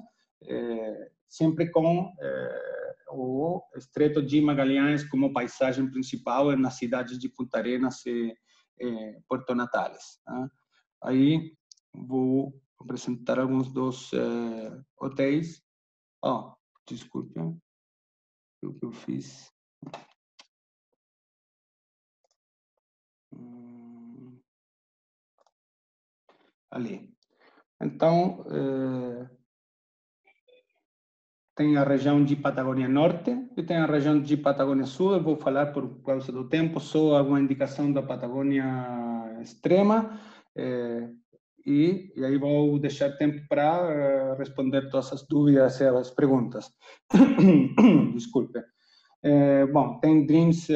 sempre com o Estreito de Magalhães como paisagem principal na cidade de Punta Arenas e Puerto Natales. Tá? Aí vou apresentar alguns dos hotéis. Desculpe, o que eu fiz. Ali. Então, tem a região de Patagônia Norte e tem a região de Patagônia Sul. Eu vou falar, por causa do tempo, só alguma indicação da Patagônia Extrema. E aí vou deixar tempo para responder todas as dúvidas e as perguntas. Desculpe. Bom, tem Dreams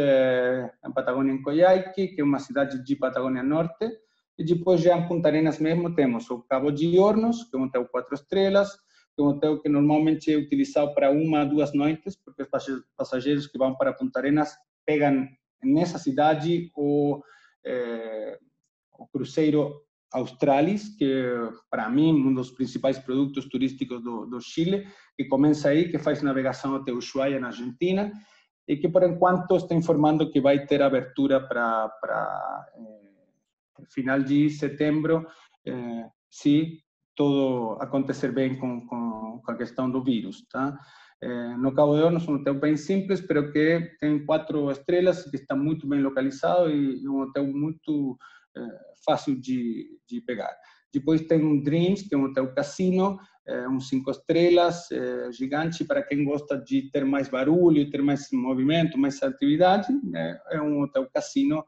na Patagônia, em Coyhaique, que é uma cidade de Patagônia Norte, e depois já em Punta Arenas mesmo temos o Cabo de Hornos, que é um hotel 4 estrelas, que é um hotel que normalmente é utilizado para 1 a 2 noites, porque os passageiros que vão para Punta Arenas pegam nessa cidade o cruzeiro Australis, que para mim um dos principais produtos turísticos do Chile, que começa aí, que faz navegação até Ushuaia, na Argentina, e que por enquanto está informando que vai ter abertura para final de setembro, se tudo acontecer bem com a questão do vírus, tá? No Cabo de Hornos, um hotel bem simples, pero que tem 4 estrelas, que está muito bem localizado e um hotel muito fácil de pegar. Depois tem um Dreams, que é um hotel casino, um 5 estrelas, gigante, para quem gosta de ter mais barulho, ter mais movimento, mais atividade. É um hotel casino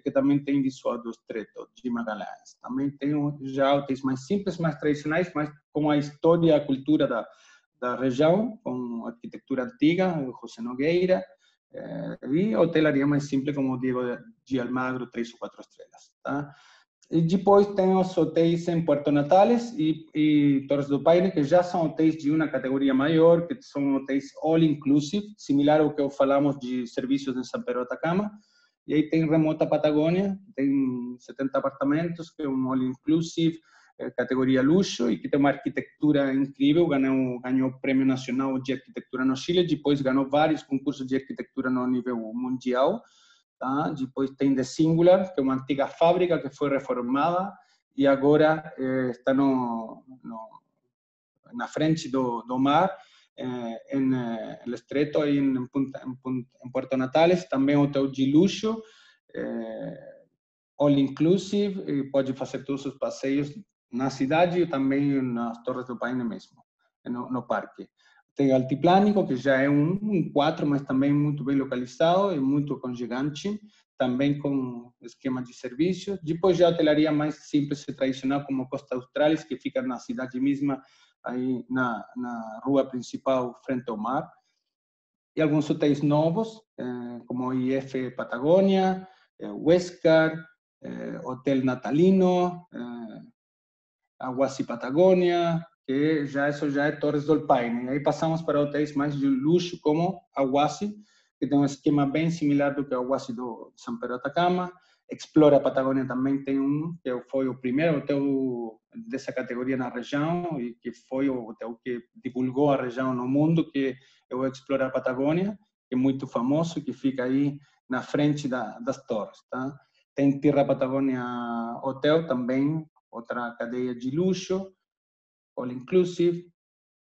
que também tem visual do Estreito de Magalhães. Também tem já hotéis mais simples, mais tradicionais, mas com a história e a cultura da região, com arquitetura antiga, José Nogueira, e hotelaria mais simples, como o Diego de Almagro, 3 ou 4 estrelas. Tá? E depois tem os hotéis em Puerto Natales e Torres do Paine, que já são hotéis de uma categoria maior, que são hotéis all-inclusive, similar ao que falamos de serviços em São Pedro de Atacama. E aí tem Remota Patagônia, tem 70 apartamentos, que é um all-inclusive, categoria luxo, e que tem uma arquitetura incrível, ganhou o Prêmio Nacional de Arquitetura no Chile, depois ganhou vários concursos de arquitetura no nível mundial. Tá? Depois tem The Singular, que é uma antiga fábrica que foi reformada e agora está na frente do mar, em El Estreito, aí em Puerto Natales. Também é um hotel de luxo, all inclusive, e pode fazer todos os passeios na cidade e também nas Torres do Paine mesmo, no parque. Tem Altiplánico, que já é um 4, mas também muito bem localizado e muito aconchegante, também com esquema de serviços. Depois já a hotelaria mais simples e tradicional, como Costa Australis, que fica na cidade mesma, aí na rua principal, frente ao mar. E alguns hotéis novos, como IF Patagônia, Huéscar, Hotel Natalino, Aguasi Patagônia, que isso já é Torres do Paine. Aí passamos para hotéis mais de luxo, como Aguasi, que tem um esquema bem similar do que o Aguasi do São Pedro de Atacama. Explora Patagônia também tem que foi o primeiro hotel dessa categoria na região e que foi o hotel que divulgou a região no mundo, que é o Explora Patagônia, que é muito famoso, que fica aí na frente das torres. Tá? Tem Tierra Patagônia Hotel também, outra cadeia de luxo, all inclusive,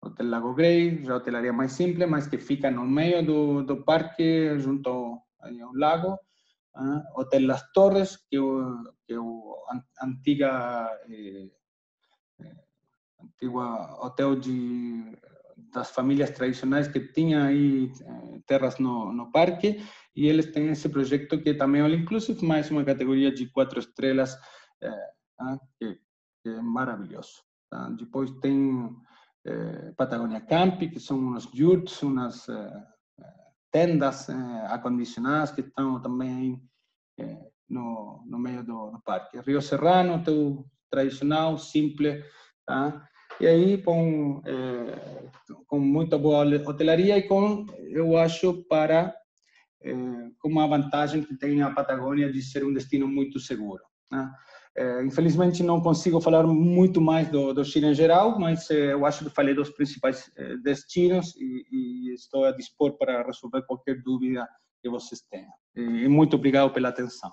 Hotel Lago Grey, já hotelaria mais simples, mas que fica no meio do parque, junto ao lago. Hotel Las Torres, que é o antiga hotel das famílias tradicionais que tinha aí terras no parque, e eles têm esse projeto que também é all inclusive, mais uma categoria de 4 estrelas, que é maravilhoso. Tá? Depois tem Patagônia Camp, que são umas yurts, umas tendas acondicionadas que estão também aí no meio do parque. Rio Serrano, hotel tradicional, simples, tá? E aí com muita boa hotelaria e eu acho, com uma vantagem que tem a Patagônia de ser um destino muito seguro. Né? Infelizmente não consigo falar muito mais do Chile em geral, mas eu acho que falei dos principais destinos e estou a dispor para resolver qualquer dúvida que vocês tenham. E muito obrigado pela atenção.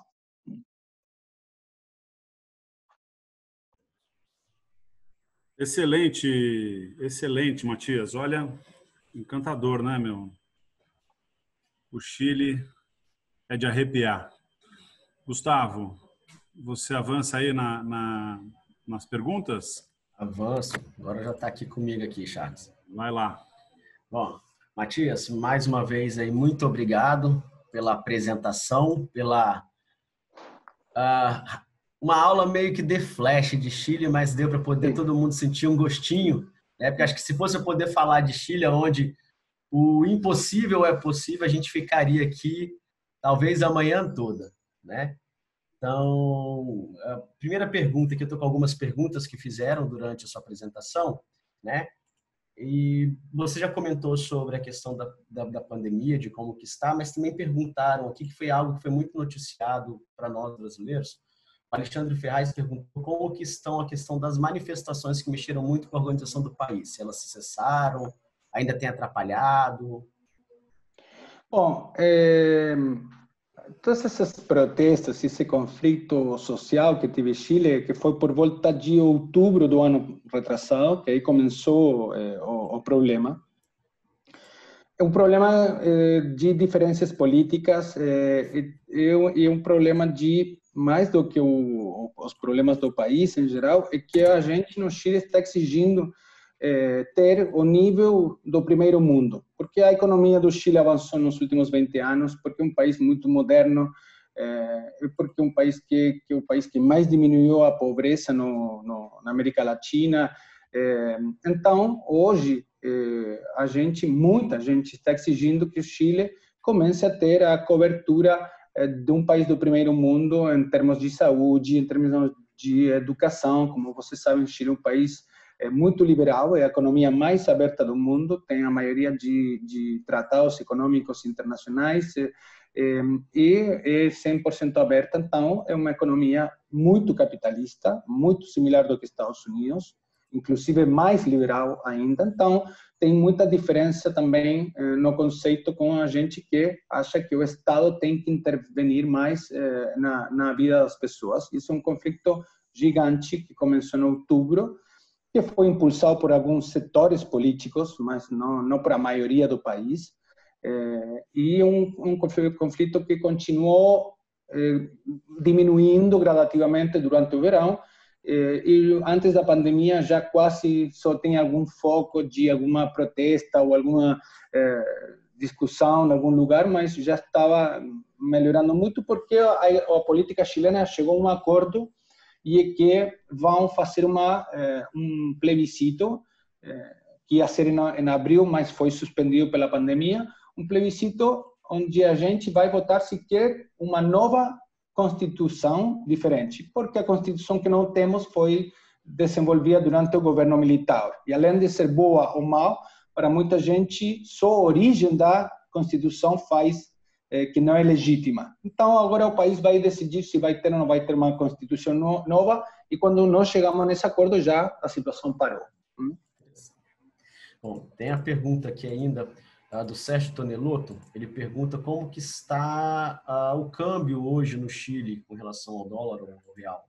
Excelente, excelente, Matias. Olha, encantador, né, meu? O Chile é de arrepiar. Gustavo, você avança aí nas perguntas? Avanço. Agora já está aqui comigo aqui, Charles. Vai lá. Bom, Matias, mais uma vez aí, muito obrigado pela apresentação, pela uma aula meio que de flash de Chile, mas deu para poder todo mundo sentir um gostinho, né? Porque acho que se fosse eu poder falar de Chile, onde o impossível é possível, a gente ficaria aqui talvez a manhã toda, né? Então, a primeira pergunta, que eu estou com algumas perguntas que fizeram durante a sua apresentação, né? E você já comentou sobre a questão da pandemia, de como que está, mas também perguntaram aqui, que foi algo que foi muito noticiado para nós brasileiros. O Alexandre Ferraz perguntou como que estão a questão das manifestações que mexeram muito com a organização do país. Se elas se cessaram, ainda tem atrapalhado? Bom, todos esses protestos, esse conflito social que teve Chile, que foi por volta de outubro do ano retrasado, que aí começou o problema. É um problema de diferenças políticas e um problema de, mais do que os problemas do país em geral, é que a gente no Chile está exigindo ter o nível do primeiro mundo, porque a economia do Chile avançou nos últimos 20 anos, porque é um país muito moderno, porque é um país que é o país que mais diminuiu a pobreza na América Latina. Então, hoje, muita gente está exigindo que o Chile comece a ter a cobertura de um país do primeiro mundo em termos de saúde, em termos de educação. Como vocês sabem, o Chile é um país muito liberal, é a economia mais aberta do mundo, tem a maioria de tratados econômicos internacionais e é 100% aberta. Então, é uma economia muito capitalista, muito similar do que Estados Unidos, inclusive mais liberal ainda. Então, tem muita diferença também no conceito com a gente que acha que o Estado tem que intervenir mais na vida das pessoas. Isso é um conflito gigante que começou em outubro, que foi impulsado por alguns setores políticos, mas não por a maioria do país, e um conflito que continuou diminuindo gradativamente durante o verão, e antes da pandemia já quase só tem algum foco de alguma protesta ou alguma discussão em algum lugar, mas já estava melhorando muito porque a política chilena chegou a um acordo e é que vão fazer um plebiscito que ia ser em abril, mas foi suspendido pela pandemia, um plebiscito onde a gente vai votar se quer uma nova constituição diferente, porque a constituição que não temos foi desenvolvida durante o governo militar. E além de ser boa ou mal, para muita gente, só a origem da constituição faz que não é legítima. Então, agora o país vai decidir se vai ter ou não vai ter uma constituição nova, e quando nós chegamos nesse acordo, já a situação parou. Bom, tem a pergunta aqui ainda do Sérgio Tonelotto. Ele pergunta como que está o câmbio hoje no Chile com relação ao dólar ou ao real.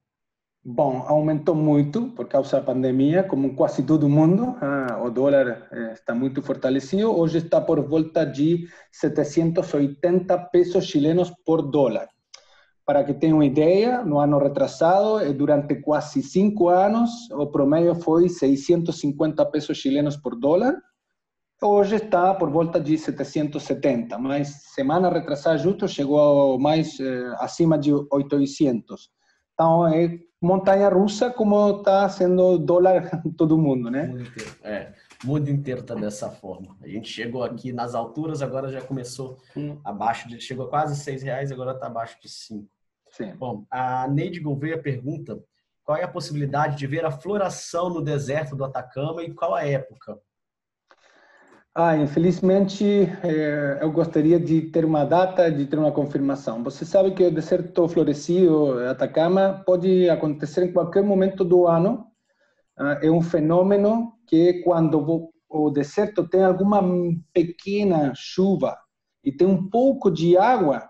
Bom, aumentou muito por causa da pandemia, como quase todo mundo. O dólar está muito fortalecido. Hoje está por volta de 780 pesos chilenos por dólar. Para que tenham uma ideia, no ano retrasado, durante quase 5 anos, o promédio foi 650 pesos chilenos por dólar. Hoje está por volta de 770, mas semana retrasada justo chegou mais acima de 800. Então, é montanha russa como está sendo dólar todo mundo, né? O mundo inteiro está dessa forma. A gente chegou aqui nas alturas, agora já começou abaixo chegou a quase R$6, agora está abaixo de 5. Sim. Bom, a Neide Gouveia pergunta qual é a possibilidade de ver a floração no deserto do Atacama e qual a época? Infelizmente, eu gostaria de ter uma data, de ter uma confirmação. Você sabe que o deserto florescido Atacama pode acontecer em qualquer momento do ano. É um fenômeno que quando o deserto tem alguma pequena chuva e tem um pouco de água,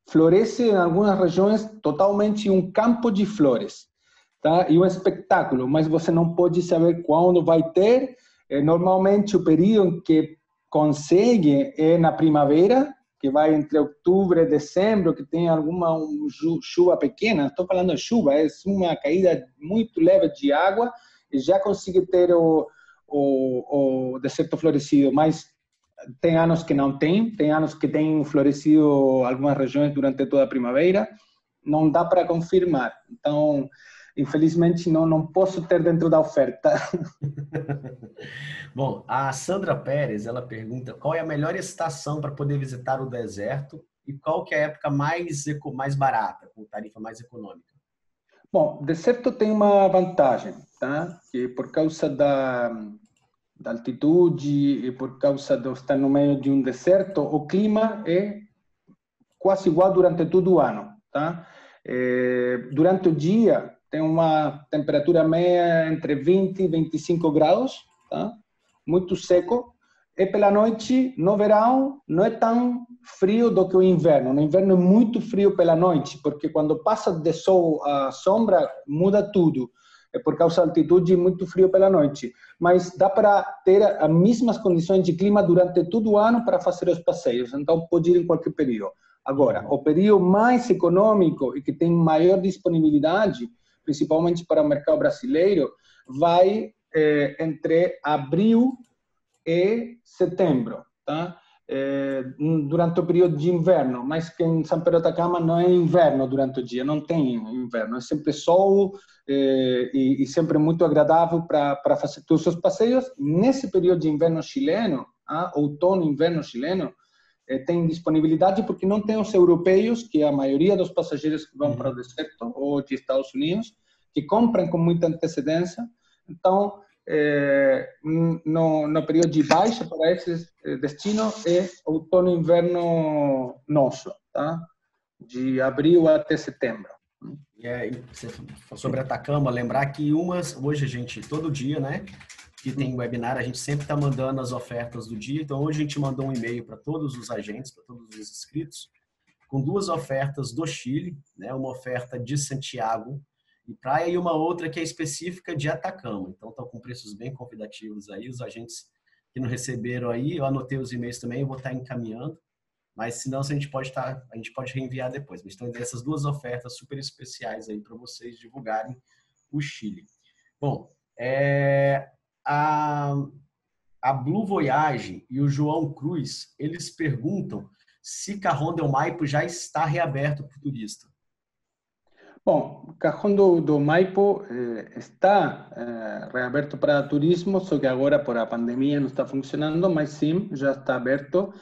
floresce em algumas regiões totalmente um campo de flores, tá? E um espetáculo, mas você não pode saber quando vai ter. Normalmente o período que consegue é na primavera, que vai entre outubro e dezembro, que tem alguma chuva pequena. Estou falando de chuva, é uma caída muito leve de água e já consegue ter o deserto florescido, mas tem anos que não tem anos que tem florescido algumas regiões durante toda a primavera, não dá para confirmar. Então, infelizmente, não posso ter dentro da oferta. Bom, a Sandra Pérez, ela pergunta qual é a melhor estação para poder visitar o deserto e qual que é a época mais barata, com tarifa mais econômica. Bom, deserto tem uma vantagem, tá? Que por causa da altitude e por causa de estar no meio de um deserto, o clima é quase igual durante todo o ano, tá? Durante o dia tem uma temperatura média entre 20 e 25 graus, tá? Muito seco. E pela noite, no verão, não é tão frio do que o inverno. No inverno é muito frio pela noite, porque quando passa de sol a sombra, muda tudo. É por causa da altitude, muito frio pela noite. Mas dá para ter as mesmas condições de clima durante todo o ano para fazer os passeios. Então, pode ir em qualquer período. Agora, o período mais econômico e que tem maior disponibilidade, principalmente para o mercado brasileiro, vai entre abril e setembro, tá? Durante o período de inverno, mas que em São Pedro de Atacama não é inverno durante o dia, não tem inverno, é sempre sol e sempre muito agradável para fazer todos os passeios. Nesse período de inverno chileno, outono e inverno chileno, tem disponibilidade porque não tem os europeus, que é a maioria dos passageiros que vão para o deserto, ou de Estados Unidos, que compram com muita antecedência. Então, no período de baixa para esse destino é outono e inverno nosso, tá? De abril até setembro. Sobre Atacama, lembrar que hoje a gente, todo dia, né, que tem webinar, a gente sempre está mandando as ofertas do dia. Então, hoje a gente mandou um e-mail para todos os agentes, para todos os inscritos, com 2 ofertas do Chile, né, uma oferta de Santiago e praia e uma outra que é específica de Atacama. Então, estão com preços bem convidativos aí. Os agentes que não receberam aí, eu anotei os e-mails também, eu vou estar encaminhando. Mas, se não, a gente pode reenviar depois. Então, essas 2 ofertas super especiais aí para vocês divulgarem o Chile. Bom, a Blue Voyage e o João Cruz, eles perguntam se Cajón del Maipo já está reaberto para o turista. Bom, Cajón do Maipo está reaberto para turismo, só que agora por a pandemia não está funcionando, mas sim, já está aberto.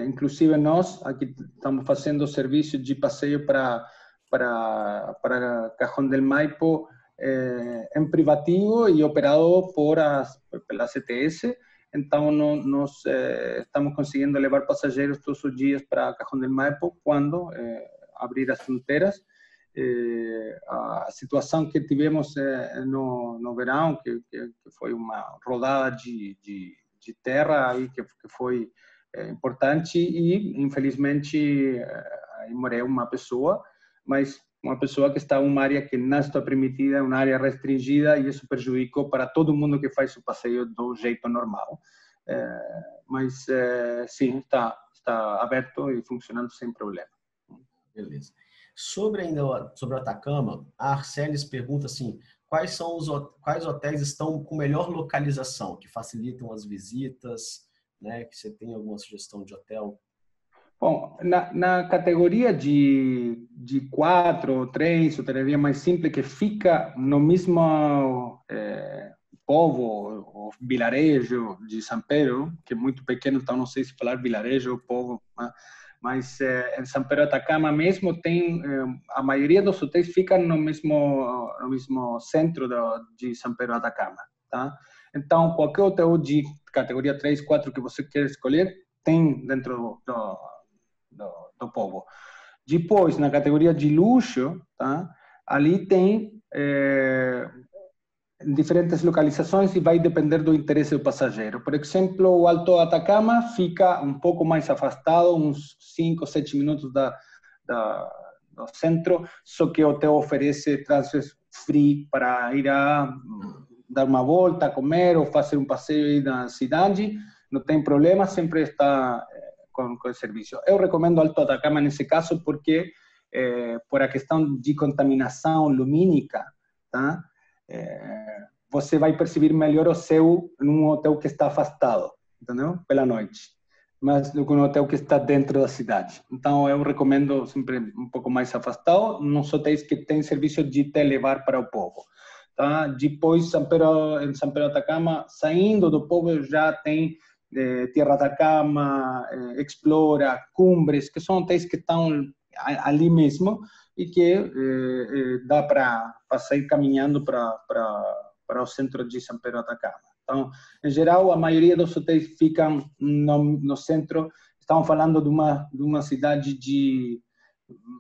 Inclusive nós aqui estamos fazendo serviço de passeio para Cajón del Maipo em privativo e operado pela CTS. Então, nós estamos conseguindo levar passageiros todos os dias para Cajón del Maipo quando abrir as fronteiras. A situação que tivemos no verão, que foi uma rodada de terra aí que foi importante e, infelizmente, aí morreu uma pessoa, mas uma pessoa que está em uma área que não está permitida, uma área restringida, e isso prejudicou para todo mundo que faz o passeio do jeito normal. Mas, sim, está aberto e funcionando sem problema. Beleza. Sobre o Atacama, a Arcelis pergunta assim, quais hotéis estão com melhor localização, que facilitam as visitas, né? Que você tem alguma sugestão de hotel? Bom, na categoria de 4 ou 3, hotelaria mais simples, que fica no mesmo povo ou vilarejo de São Pedro, que é muito pequeno, então não sei se falar vilarejo ou povo, mas em São Pedro de Atacama mesmo tem, a maioria dos hotéis ficam no mesmo centro de São Pedro de Atacama, tá? Então, qualquer hotel de categoria 3, 4 que você quer escolher, tem dentro do povo. Depois, na categoria de luxo, tá? Ali tem diferentes localizações e vai depender do interesse do passageiro. Por exemplo, o Alto Atacama fica um pouco mais afastado, uns 5, 7 minutos do centro, só que o hotel oferece transfer free para ir a dar uma volta, comer ou fazer um passeio aí na cidade. Não tem problema, sempre está com o serviço. Eu recomendo Alto Atacama nesse caso porque, por a questão de contaminação lumínica, tá? Você vai perceber melhor o céu num hotel que está afastado, entendeu? Pela noite, mas do que um hotel que está dentro da cidade. Então, eu recomendo sempre um pouco mais afastado, nos hotéis que têm serviço de te levar para o povo, tá? Depois, em São Pedro do Atacama, saindo do povo, já tem Tierra da Atacama, Explora, Cumbres, que são hotéis que estão ali mesmo e que dá para sair caminhando para o centro de São Pedro do Atacama. Então, em geral, a maioria dos hotéis ficam no centro. Estamos falando de uma cidade de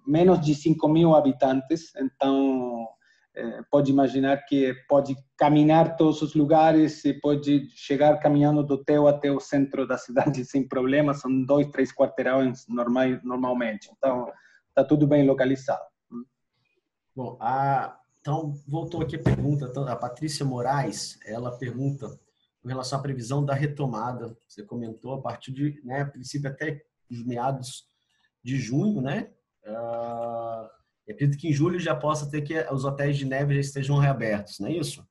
menos de 5.000 habitantes, então pode imaginar que pode caminhar todos os lugares e pode chegar caminhando do hotel até o centro da cidade sem problema, são 2, 3 quarteirões normalmente, então está tudo bem localizado. Bom, então voltou aqui a pergunta, a Patrícia Moraes, ela pergunta com relação à previsão da retomada, você comentou a partir de, né, a princípio até os meados de junho, né? Acredito que em julho já possa ter que os hotéis de neve já estejam reabertos, não é isso?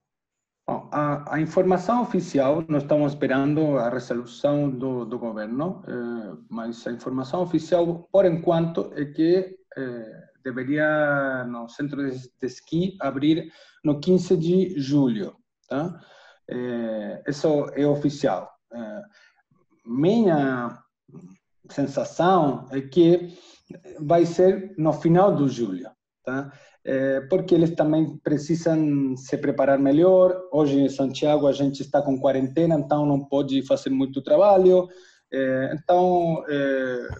Bom, a informação oficial, nós estamos esperando a resolução do governo, mas a informação oficial, por enquanto, é que deveria, no centro de esqui, abrir no 15 de julho. Tá? Isso é oficial. Minha sensação é que vai ser no final de julho, tá? Porque eles também precisam se preparar melhor. Hoje em Santiago a gente está com quarentena, então não pode fazer muito trabalho. Então,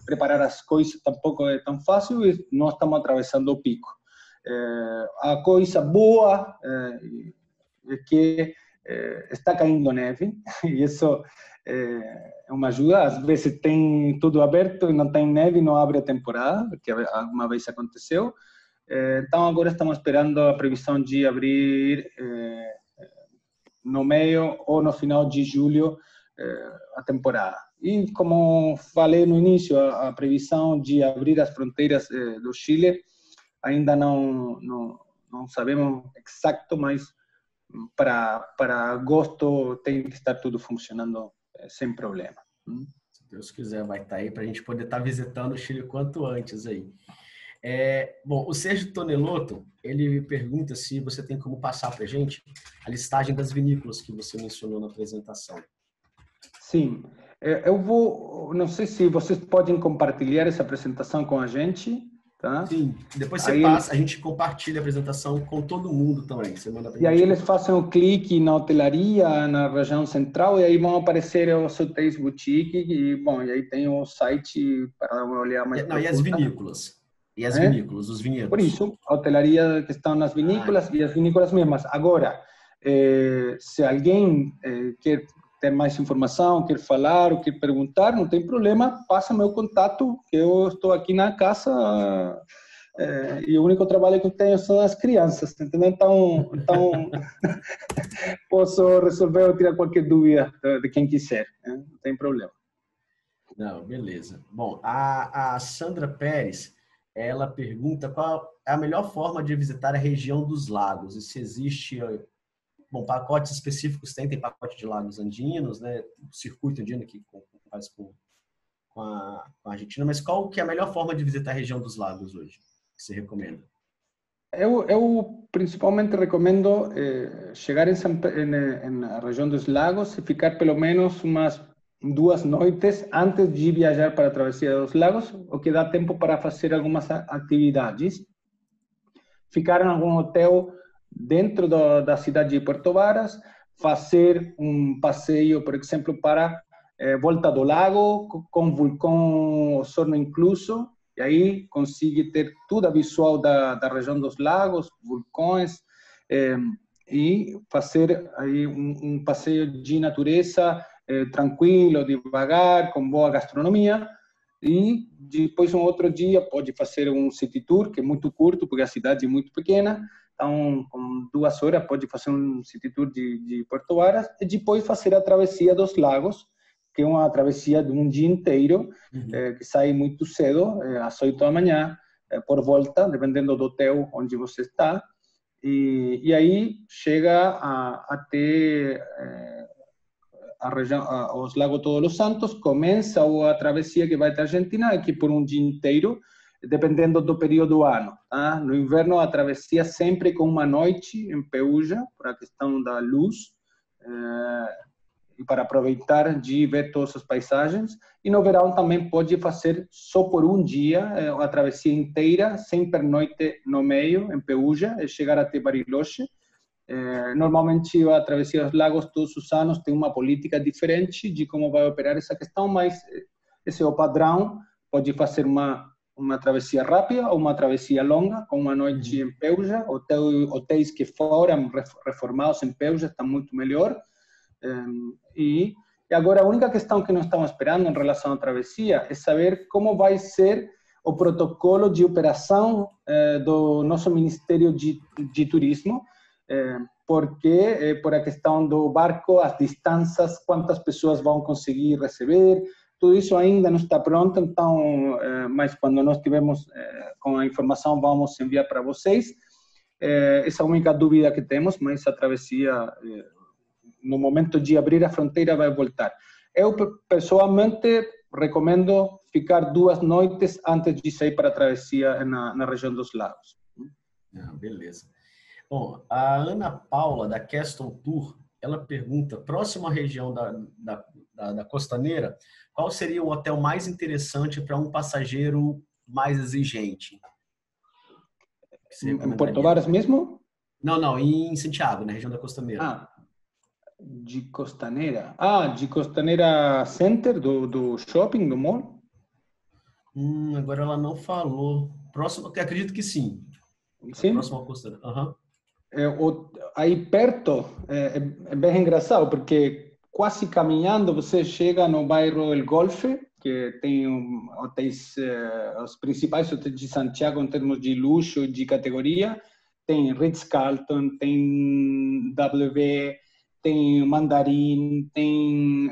preparar as coisas tampouco é tão fácil e nós estamos atravessando o pico. A coisa boa é que está caindo neve e isso é uma ajuda. Às vezes tem tudo aberto e não tem neve, não abre a temporada, que alguma vez aconteceu. Então agora estamos esperando a previsão de abrir no meio ou no final de julho a temporada. E como falei no início, a previsão de abrir as fronteiras do Chile ainda não sabemos exato, mas para agosto tem que estar tudo funcionando sem problema. Se Deus quiser, vai estar aí para a gente poder estar visitando o Chile quanto antes aí. Bom, o Sérgio Tonelotto, ele pergunta se você tem como passar para a gente a listagem das vinícolas que você mencionou na apresentação. Sim, eu vou, não sei se vocês podem compartilhar essa apresentação com a gente, tá? Sim, depois você passa, a gente compartilha a apresentação com todo mundo também. Você manda pra gente. E aí eles fazem o clique na hotelaria, na região central, e aí vão aparecer os hotéis boutique, e bom, e aí tem o site para olhar mais profunda. E as vinícolas? E as vinícolas, os vinhedos? Por isso, a hotelaria que estão nas vinícolas e as vinícolas mesmas. Agora, se alguém quer ter mais informação, quer falar ou quer perguntar, não tem problema, passa meu contato, que eu estou aqui na casa e o único trabalho que eu tenho são as crianças, entendeu? Então posso resolver ou tirar qualquer dúvida de quem quiser, não tem problema. Não, beleza. Bom, a Sandra Pérez, ela pergunta qual é a melhor forma de visitar a região dos lagos, e se existe... Bom, pacotes específicos tem pacote de lagos andinos, né? O circuito andino que faz com a Argentina, mas qual que é a melhor forma de visitar a região dos lagos hoje, que você recomenda? Eu principalmente recomendo chegar na região dos lagos e ficar pelo menos umas 2 noites antes de viajar para a travessia dos lagos, o que dá tempo para fazer algumas atividades. Ficar em algum hotel dentro da cidade de Puerto Varas, fazer passeio, por exemplo, para Volta do Lago, com vulcão Osorno incluso, e aí consegue ter toda a visual da região dos lagos, vulcões, e fazer aí passeio de natureza tranquilo, devagar, com boa gastronomia. E depois, outro dia, pode fazer city tour, que é muito curto, porque a cidade é muito pequena. Então, com 2 horas, pode fazer city tour de Puerto Varas e depois fazer a travessia dos lagos, que é uma travessia de um dia inteiro, que sai muito cedo, às 8 da manhã, por volta, dependendo do hotel onde você está. E aí chega até a região, os Lagos Todos os Santos, começa a travessia que vai até a Argentina, aqui por um dia inteiro, dependendo do período do ano. Tá? No inverno, a travessia sempre com uma noite em Peúja, por a questão da luz, e para aproveitar de ver todas as paisagens. E no verão também pode fazer só por um dia a travessia inteira, sem pernoite no meio, em Peúja, e chegar até Bariloche. Normalmente a travessia dos lagos todos os anos tem uma política diferente de como vai operar essa questão, mas esse é o padrão. Pode fazer uma travessia rápida ou uma travessia longa, com uma noite em Peúja. Hotéis que foram reformados em Peúja estão muito melhor. E agora a única questão que nós estamos esperando em relação à travessia é saber como vai ser o protocolo de operação do nosso Ministério de Turismo, porque por a questão do barco, as distâncias, quantas pessoas vão conseguir receber, tudo isso ainda não está pronto, então, mas quando nós tivermos com a informação, vamos enviar para vocês. Essa é a única dúvida que temos, mas a travessia, no momento de abrir a fronteira, vai voltar. Eu, pessoalmente, recomendo ficar 2 noites antes de sair para a travessia na região dos lagos. Beleza. Bom, a Ana Paula, da Keston Tour, ela pergunta, próximo à região da Costaneira, qual seria o hotel mais interessante para um passageiro mais exigente? Em Porto Varas mesmo? Não, em Santiago, na região da Costaneira. De Costaneira. De Costaneira Center, do shopping, do mall? Agora ela não falou. Próximo, acredito que sim. Sim? Próximo ao Costaneira. Aí perto, é bem engraçado, porque quase caminhando você chega no bairro El Golfe, que tem hotéis, os principais hotéis de Santiago em termos de luxo e de categoria. Tem Ritz-Carlton, tem W, tem Mandarim, tem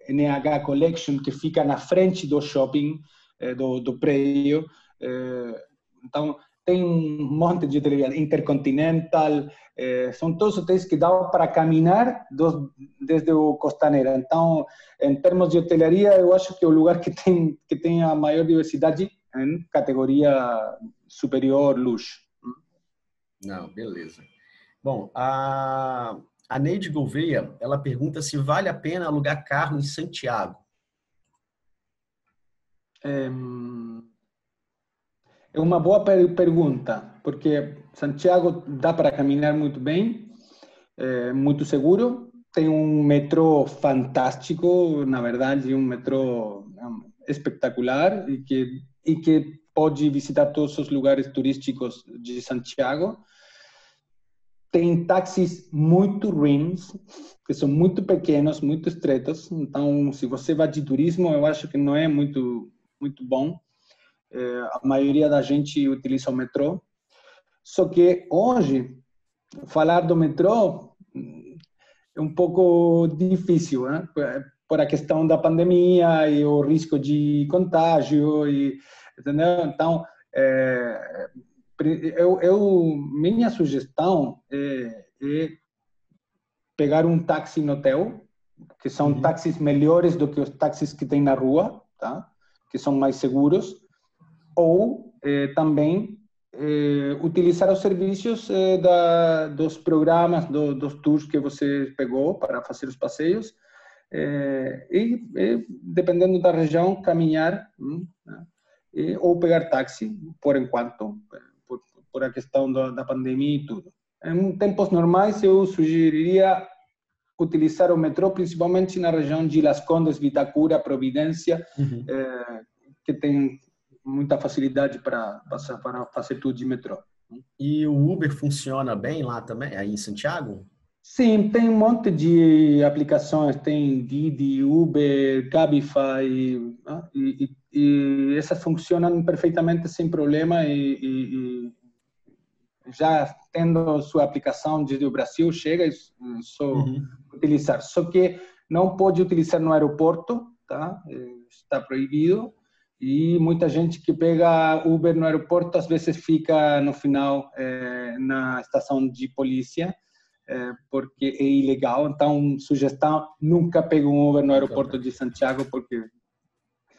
NH Collection, que fica na frente do shopping, do prédio. Então, tem um monte de hotelaria, Intercontinental, são todos hotéis que dão para caminhar desde o Costaneira. Então, em termos de hotelaria, eu acho que é o lugar que tem a maior diversidade em categoria superior, luxo. Não, beleza. Bom, a Neide Gouveia, ela pergunta se vale a pena alugar carro em Santiago. É uma boa pergunta, porque Santiago dá para caminhar muito bem, é muito seguro, tem um metrô fantástico, na verdade, um metrô espetacular e que pode visitar todos os lugares turísticos de Santiago. Tem táxis muito ruins, que são muito pequenos, muito estreitos. Então, se você vai de turismo, eu acho que não é muito bom. A maioria da gente utiliza o metrô. Só que hoje, falar do metrô é um pouco difícil, né? Por a questão da pandemia e o risco de contágio, entendeu? Então, minha sugestão é pegar um táxi no hotel, que são táxis melhores do que os táxis que tem na rua, tá? Que são mais seguros, ou também utilizar os serviços dos programas, dos tours que você pegou para fazer os passeios, e dependendo da região, caminhar, né? Ou pegar táxi, por enquanto, por a questão da pandemia e tudo. Em tempos normais, eu sugeriria utilizar o metrô, principalmente na região de Las Condes, Vitacura, Providência, que tem muita facilidade para fazer tudo de metrô. E o Uber funciona bem lá também, aí em Santiago? Sim, tem um monte de aplicações, tem Didi, Uber, Cabify, e essas funcionam perfeitamente sem problema e já tendo sua aplicação desde o Brasil, chega e só utilizar. Só que não pode utilizar no aeroporto, tá? Está proibido. E muita gente que pega Uber no aeroporto, às vezes fica no final na estação de polícia, porque é ilegal. Então, sugestão, nunca pegue um Uber no aeroporto de Santiago, porque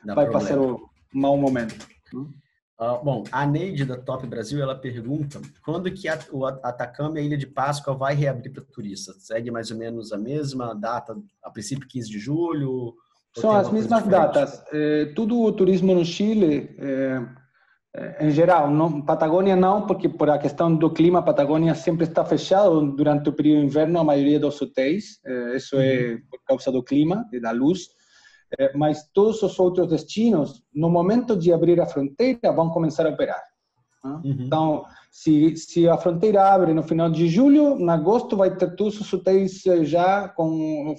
vai passar mau momento. Bom, a Neide da Top Brasil, ela pergunta quando que o Atacama e a Ilha de Páscoa vai reabrir para turistas? Segue mais ou menos a mesma data, a princípio 15 de julho? São as mesmas datas. Tudo o turismo no Chile, em geral, não, Patagônia não, porque por a questão do clima, a Patagônia sempre está fechado durante o período de inverno, a maioria dos hotéis. Isso é por causa do clima e da luz. Mas todos os outros destinos, no momento de abrir a fronteira, vão começar a operar. Então, se a fronteira abre no final de julho, em agosto vai ter todos os hotéis já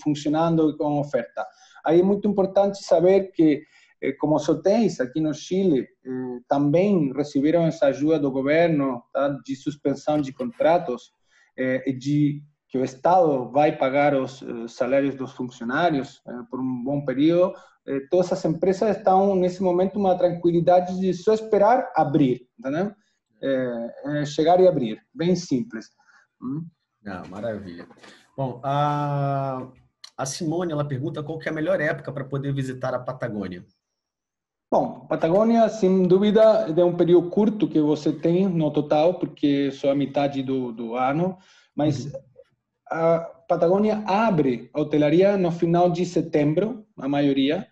funcionando e com oferta. Aí é muito importante saber que, como os hotéis aqui no Chile também receberam essa ajuda do governo, tá, de suspensão de contratos, que o Estado vai pagar os salários dos funcionários por um bom período, todas as empresas estão, nesse momento, uma tranquilidade de só esperar abrir, entendeu? Chegar e abrir, bem simples. Maravilha. Bom, a Simone, ela pergunta qual que é a melhor época para poder visitar a Patagônia. Bom, Patagônia, sem dúvida, é um período curto que você tem no total, porque só a metade do ano, mas a Patagônia abre a hotelaria no final de setembro, a maioria,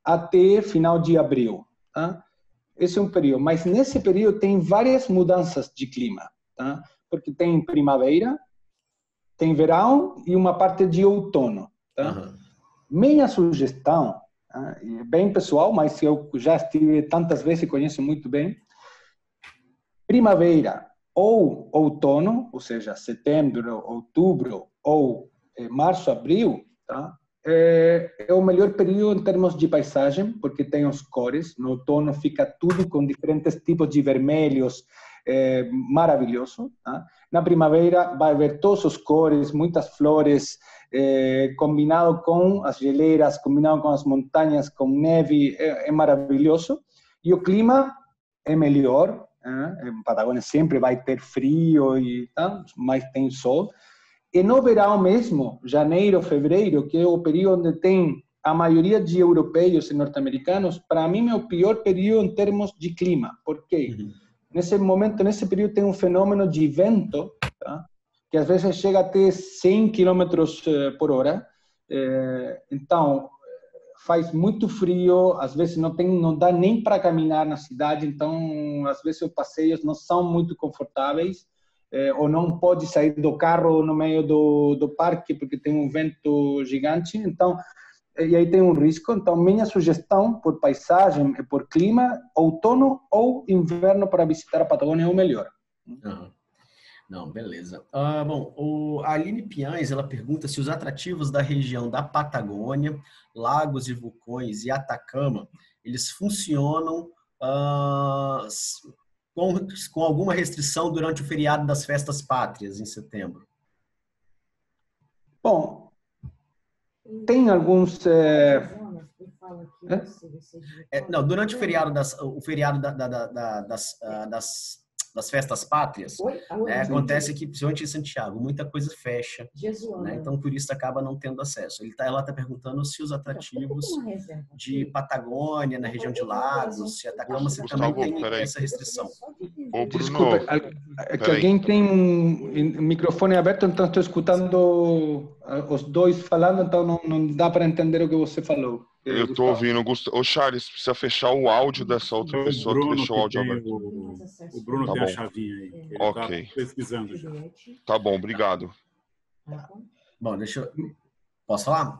até final de abril. Tá? Esse é um período, mas nesse período tem várias mudanças de clima, tá? Porque tem primavera, tem verão e uma parte de outono. Tá? Minha sugestão, é bem pessoal, mas eu já estive tantas vezes e conheço muito bem, primavera ou outono, ou seja, setembro, outubro ou março, abril, tá? É o melhor período em termos de paisagem, porque tem as cores. No outono fica tudo com diferentes tipos de vermelhos, maravilhoso. Tá? Na primavera vai haver todas as cores, muitas flores, combinado com as geleiras, combinado com as montanhas, com neve, é maravilhoso. E o clima é melhor. Em Patagônia sempre vai ter frio, mas tem sol. E no verão mesmo, janeiro, fevereiro, que é o período onde tem a maioria de europeus e norte-americanos, para mim é o pior período em termos de clima. Por quê? Nesse momento, nesse período, tem um fenômeno de vento, tá? Que às vezes chega até 100 km por hora. Então, faz muito frio, às vezes não dá nem para caminhar na cidade, então, às vezes os passeios não são muito confortáveis. Ou não pode sair do carro no meio do parque porque tem um vento gigante, então, e aí tem um risco. Então, minha sugestão por paisagem e por clima, outono ou inverno para visitar a Patagônia é o melhor. Não, beleza. Bom, a Aline Piães, ela pergunta se os atrativos da região da Patagônia, lagos e vulcões e Atacama, eles funcionam com alguma restrição durante o feriado das festas pátrias, em setembro? Bom, tem alguns... Não, durante o feriado das festas pátrias, acontece que, principalmente em Santiago, muita coisa fecha, né? Então o turista acaba não tendo acesso. Ela está perguntando se os atrativos de Patagônia, na região de Lagos, se Atacama, se também tem essa restrição. Desculpa, é que alguém tem um microfone aberto, então estou escutando os dois falando, então não dá para entender o que você falou. Eu estou ouvindo. Ô, Charles, precisa fechar o áudio dessa outra pessoa que deixou o áudio aberto. O Bruno tá tem bom. a chavinha aí. Ele Ok. tá pesquisando já. Tá bom, obrigado. Bom, Posso falar?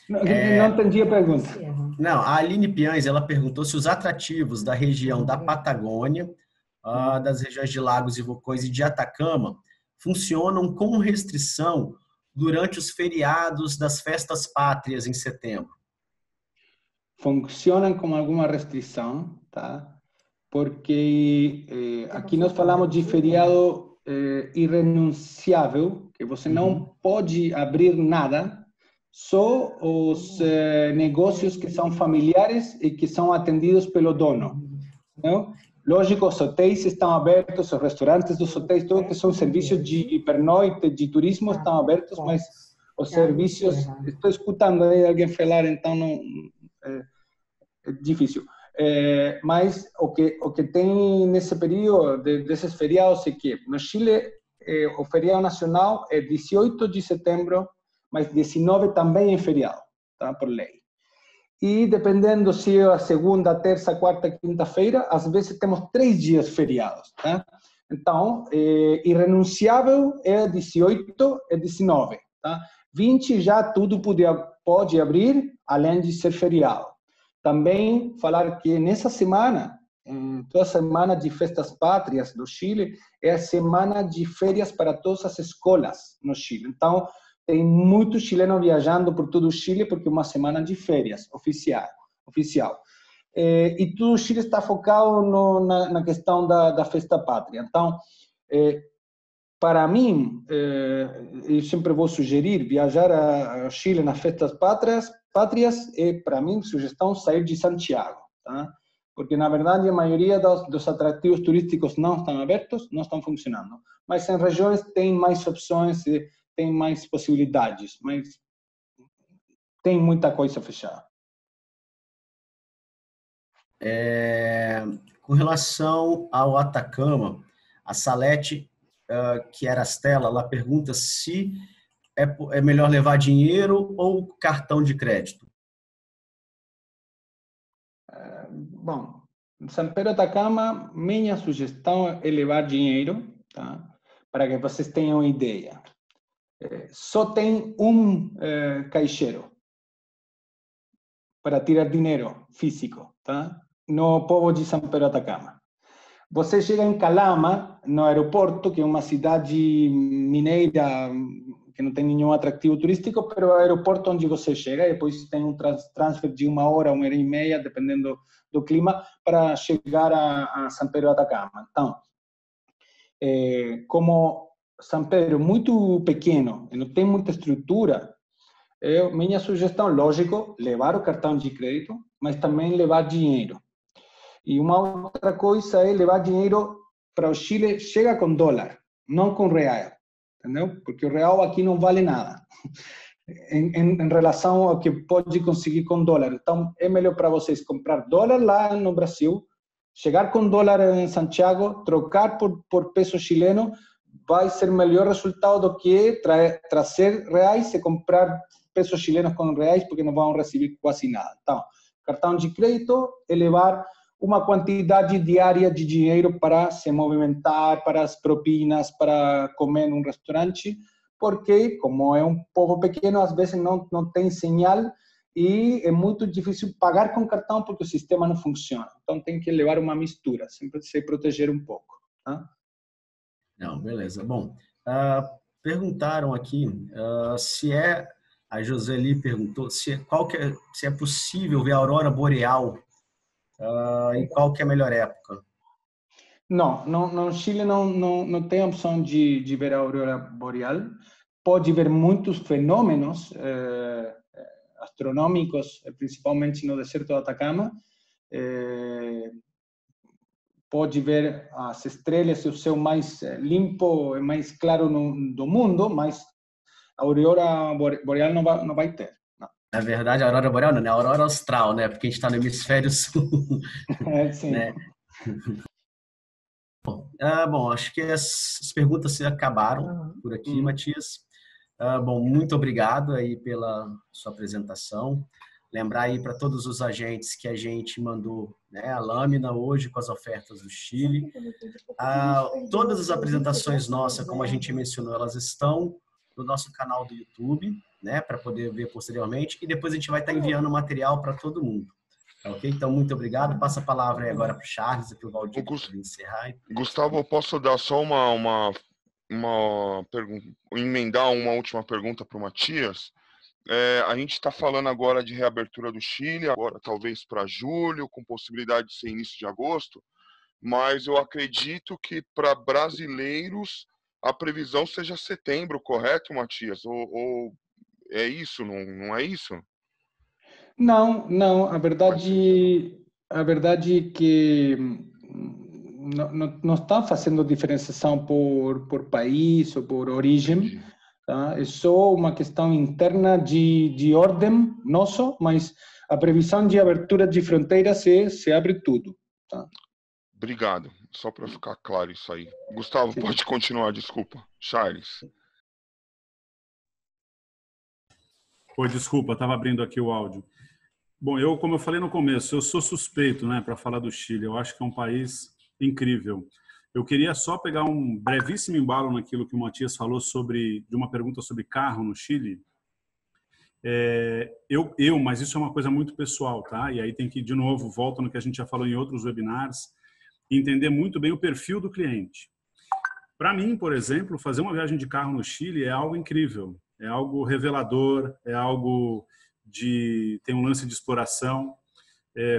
Não entendi a pergunta. Não, a Aline Piães, ela perguntou se os atrativos da região da Patagônia, das regiões de Lagos e Vulcões e de Atacama funcionam com restrição durante os feriados das festas pátrias em setembro. Funcionam com alguma restrição, tá? Porque aqui nós falamos de feriado irrenunciável, que você não pode abrir nada, só os negócios que são familiares e que são atendidos pelo dono. Não? Lógico, os hotéis estão abertos, os restaurantes dos hotéis, tudo que são serviços de pernoite, de turismo estão abertos, mas os serviços... Estou escutando aí alguém falar, então não... É difícil. Mas o que tem nesse período desses feriados é que no Chile o feriado nacional é 18 de setembro, mas 19 também é feriado, tá? Por lei. E dependendo se é a segunda, terça, quarta, quinta-feira, às vezes temos 3 dias feriados, tá? Então, irrenunciável é 18 e 19, tá? 20 já tudo pode abrir, além de ser feriado. Também falar que nessa semana, toda semana de festas pátrias do Chile, é a semana de férias para todas as escolas no Chile. Então, tem muitos chilenos viajando por todo o Chile porque é uma semana de férias oficial. E todo o Chile está focado na questão da festa pátria. Então, para mim, eu sempre vou sugerir viajar ao Chile nas festas pátrias, para mim, sugestão sair de Santiago, tá? Porque, na verdade, a maioria dos atrativos turísticos não estão abertos, não estão funcionando. Mas em regiões tem mais opções, tem mais possibilidades, mas tem muita coisa fechada. Com relação ao Atacama, a Salete, que era a Stella, ela pergunta se é melhor levar dinheiro ou cartão de crédito. Bom, em São Pedro do Atacama, minha sugestão é levar dinheiro, tá? Para que vocês tenham ideia. Só tem um caixeiro para tirar dinheiro físico, tá? No povo de São Pedro do Atacama. Você chega em Calama, no aeroporto, que é uma cidade mineira que não tem nenhum atrativo turístico, mas é o aeroporto onde você chega, e depois tem um transfer de 1 hora, 1h30, dependendo do clima, para chegar a São Pedro do Atacama. Então, como São Pedro é muito pequeno e não tem muita estrutura, minha sugestão, lógico, levar o cartão de crédito, mas também levar dinheiro. E uma outra coisa é levar dinheiro para o Chile, chega com dólar, não com real, entendeu? Porque o real aqui não vale nada em relação ao que pode conseguir com dólar. Então, é melhor para vocês comprar dólar lá no Brasil, chegar com dólar em Santiago, trocar por peso chileno, vai ser melhor resultado do que trazer reais e comprar pesos chilenos com reais, porque não vão receber quase nada. Então, cartão de crédito é levar uma quantidade diária de dinheiro para se movimentar, para as propinas, para comer num restaurante, porque, como é um povo pequeno, às vezes não tem señal e é muito difícil pagar com cartão porque o sistema não funciona. Então, tem que levar uma mistura, sempre se proteger um pouco. Tá? Não, beleza. Bom, perguntaram aqui a Joseli perguntou se é possível ver a aurora boreal e qual que é a melhor época. Não, no Chile não tem opção de ver a aurora boreal. Pode ver muitos fenômenos astronômicos, principalmente no deserto do Atacama. Pode ver as estrelas e o céu mais limpo e mais claro do mundo, mas a aurora boreal não vai ter. Não. Na verdade, a aurora boreal não é a aurora austral, né? Porque a gente está no hemisfério sul. Sim. Né? Bom, acho que as perguntas se acabaram por aqui, Matias. Bom, muito obrigado aí pela sua apresentação. Lembrar aí para todos os agentes que a gente mandou, né, a lâmina hoje com as ofertas do Chile. Todas as apresentações nossas, como a gente mencionou, elas estão no nosso canal do YouTube, né, para poder ver posteriormente. E depois a gente vai estar enviando material para todo mundo. Ok? Então, muito obrigado. Passa a palavra aí agora para o Charles e para o Valdir para encerrar. Gustavo, eu posso dar só uma pergunta, emendar uma última pergunta para o Matias? A gente está falando agora de reabertura do Chile, agora talvez para julho, com possibilidade de ser início de agosto, mas eu acredito que para brasileiros a previsão seja setembro, correto, Matias? Ou é isso, não é isso? Não, a verdade é que não está fazendo diferenciação por país ou por origem. tá? É só uma questão interna de ordem nosso, mas a previsão de abertura de fronteiras se abre tudo. Tá? Obrigado. Só para ficar claro isso aí. Gustavo, sim, pode continuar, desculpa. Charles. Oi, desculpa, estava abrindo aqui o áudio. Bom, como eu falei no começo, eu sou suspeito, né, para falar do Chile. Eu acho que é um país incrível. Eu queria só pegar um brevíssimo embalo naquilo que o Matias falou de uma pergunta sobre carro no Chile. Mas isso é uma coisa muito pessoal, tá? E aí tem que, de novo, volta no que a gente já falou em outros webinars, entender muito bem o perfil do cliente. Para mim, por exemplo, fazer uma viagem de carro no Chile é algo incrível, é algo revelador, é algo tem um lance de exploração.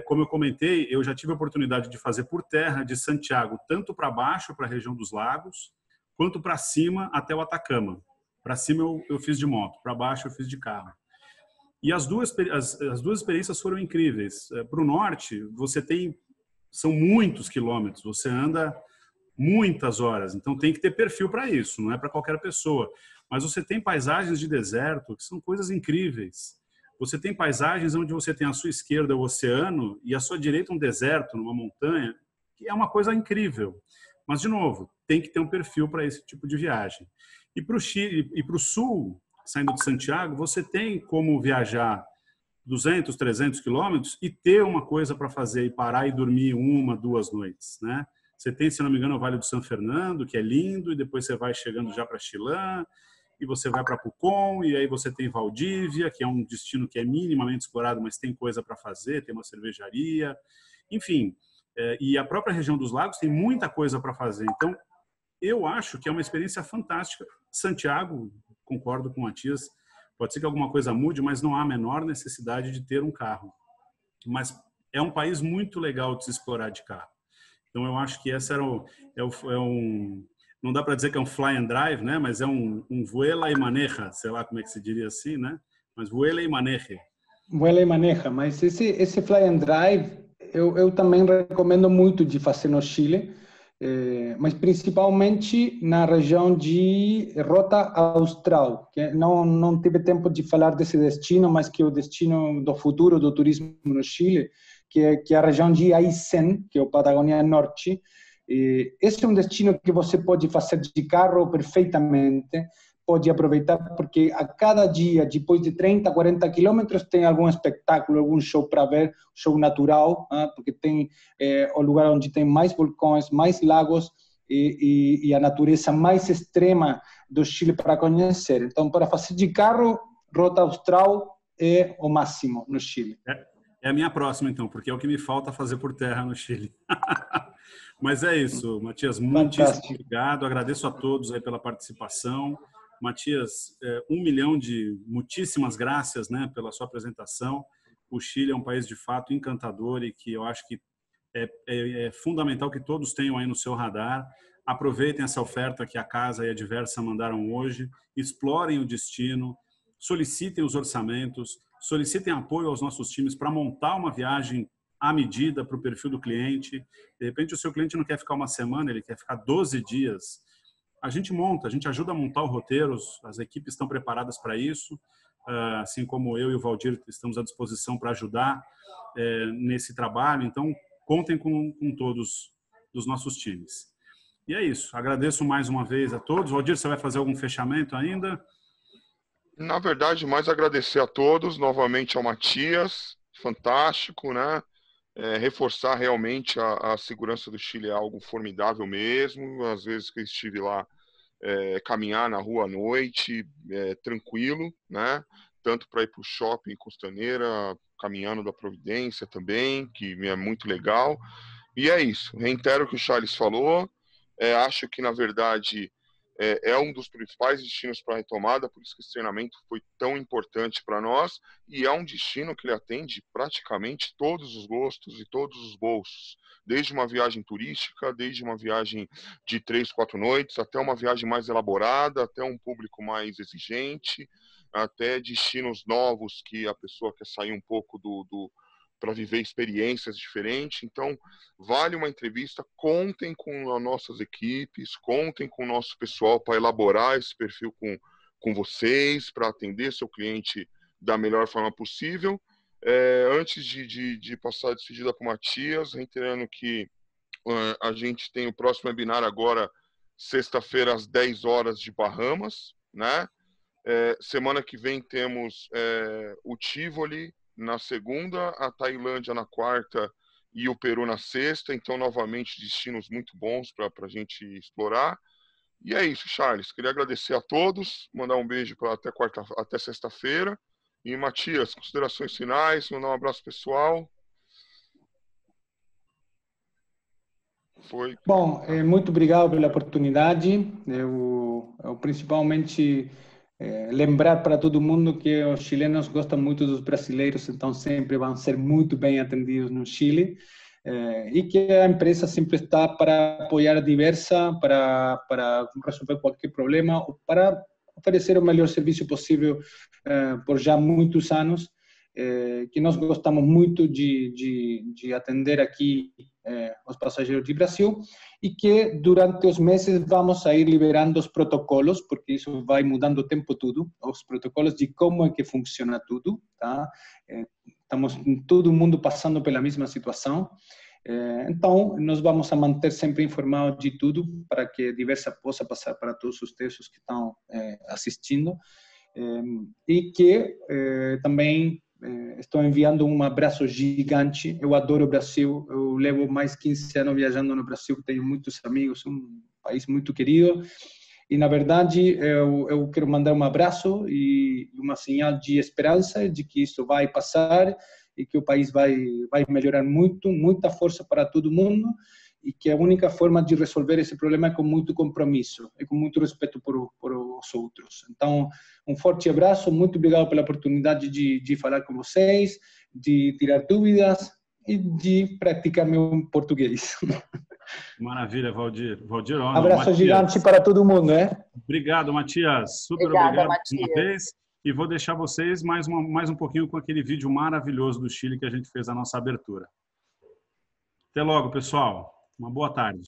Como eu comentei, eu já tive a oportunidade de fazer por terra de Santiago, tanto para baixo, para a região dos lagos, quanto para cima até o Atacama. Para cima eu fiz de moto, para baixo eu fiz de carro. E as duas experiências foram incríveis. Para o norte, são muitos quilômetros, você anda muitas horas, então tem que ter perfil para isso, não é para qualquer pessoa. Mas você tem paisagens de deserto que são coisas incríveis. Você tem paisagens onde você tem à sua esquerda o oceano e à sua direita um deserto, numa montanha, que é uma coisa incrível. Mas, de novo, tem que ter um perfil para esse tipo de viagem. E para o Chile e para o sul, saindo de Santiago, você tem como viajar 200, 300 quilômetros e ter uma coisa para fazer e parar e dormir 1, 2 noites, né? Você tem, se não me engano, o Vale do San Fernando, que é lindo, e depois você vai chegando já para Chilã, e você vai para Pucón, e aí você tem Valdívia, que é um destino que é minimamente explorado, mas tem coisa para fazer, tem uma cervejaria, enfim. E a própria região dos lagos tem muita coisa para fazer. Então, eu acho que é uma experiência fantástica. Santiago, concordo com o Matias, pode ser que alguma coisa mude, mas não há a menor necessidade de ter um carro. Mas é um país muito legal de se explorar de carro. Então, eu acho que essa não dá para dizer que é um fly and drive, né? Mas é um vuela e maneja, sei lá como é que se diria assim, né? Mas vuela e maneja. Vuela e maneja, mas esse fly and drive eu também recomendo muito de fazer no Chile, mas principalmente na região de Rota Austral, que não tive tempo de falar desse destino, mas que é o destino do futuro do turismo no Chile, que é a região de Aysén, que é o Patagônia Norte. Esse é um destino que você pode fazer de carro perfeitamente, pode aproveitar porque a cada dia, depois de 30, 40 quilômetros, tem algum espetáculo, algum show para ver, show natural, porque tem o lugar onde tem mais vulcões, mais lagos e a natureza mais extrema do Chile para conhecer. Então, para fazer de carro, Rota Austral é o máximo no Chile. É a minha próxima, então, porque é o que me falta fazer por terra no Chile. Mas é isso, Matias, muitíssimo obrigado. Agradeço a todos aí pela participação. Matias, 1 milhão de muitíssimas graças, né, pela sua apresentação. O Chile é um país de fato encantador e que eu acho que é fundamental que todos tenham aí no seu radar. Aproveitem essa oferta que a Casa e a Diversa mandaram hoje, explorem o destino, solicitem os orçamentos, solicitem apoio aos nossos times para montar uma viagem à medida para o perfil do cliente. De repente, o seu cliente não quer ficar uma semana, ele quer ficar 12 dias. A gente monta, a gente ajuda a montar o roteiro, as equipes estão preparadas para isso, assim como eu e o Valdir estamos à disposição para ajudar nesse trabalho. Então, contem com todos os nossos times. E é isso. Agradeço mais uma vez a todos. Valdir, você vai fazer algum fechamento ainda? Na verdade, mais agradecer a todos, novamente ao Matias, fantástico, né? Reforçar realmente a segurança do Chile é algo formidável mesmo. Às vezes que eu estive lá, caminhar na rua à noite, tranquilo, né? Tanto para ir para o shopping Costaneira, caminhando da Providência também, que é muito legal. E é isso. Reitero o que o Charles falou. Acho que, na verdade, é um dos principais destinos para a retomada, por isso que esse treinamento foi tão importante para nós, e é um destino que ele atende praticamente todos os gostos e todos os bolsos, desde uma viagem turística, desde uma viagem de 3, 4 noites, até uma viagem mais elaborada, até um público mais exigente, até destinos novos que a pessoa quer sair um pouco para viver experiências diferentes. Então, vale uma entrevista. Contem com as nossas equipes, contem com o nosso pessoal para elaborar esse perfil com com vocês para atender seu cliente da melhor forma possível. Antes de passar a despedida para o Matias, reiterando que a gente tem o próximo webinar agora, sexta-feira, às 10 horas de Bahamas, né? Semana que vem temos o Tivoli na segunda, a Tailândia na quarta e o Peru na sexta. Então, novamente, destinos muito bons para a gente explorar. E é isso, Charles. Queria agradecer a todos, mandar um beijo até sexta-feira. E, Matias, considerações finais, mandar um abraço pessoal. Bom, muito obrigado pela oportunidade. Eu principalmente lembrar para todo mundo que os chilenos gostam muito dos brasileiros, então sempre vão ser muito bem atendidos no Chile. E que a empresa sempre está para apoiar a Diversa, para resolver qualquer problema, ou para oferecer o melhor serviço possível por já muitos anos, que nós gostamos muito de atender aqui os passageiros de Brasil, e que durante os meses vamos a ir liberando os protocolos, porque isso vai mudando o tempo todo, os protocolos de como é que funciona tudo, tá? Estamos todo mundo passando pela mesma situação. Então, nós vamos a manter sempre informados de tudo para que a Diversa possa passar para todos os textos que estão assistindo. E que também estou enviando um abraço gigante. Eu adoro o Brasil. Eu levo mais 15 anos viajando no Brasil, tenho muitos amigos, um país muito querido. E, na verdade, eu quero mandar um abraço e uma señal de esperança de que isso vai passar e que o país vai melhorar muito, muita força para todo mundo, e que a única forma de resolver esse problema é com muito compromisso e com muito respeito por os outros. Então, um forte abraço, muito obrigado pela oportunidade de falar com vocês, de tirar dúvidas e de praticar meu português. Maravilha, Valdir. Abraço gigante para todo mundo, Obrigado, Matias. Super obrigado mais uma vez. E vou deixar vocês mais um pouquinho com aquele vídeo maravilhoso do Chile que a gente fez a nossa abertura. Até logo, pessoal. Uma boa tarde.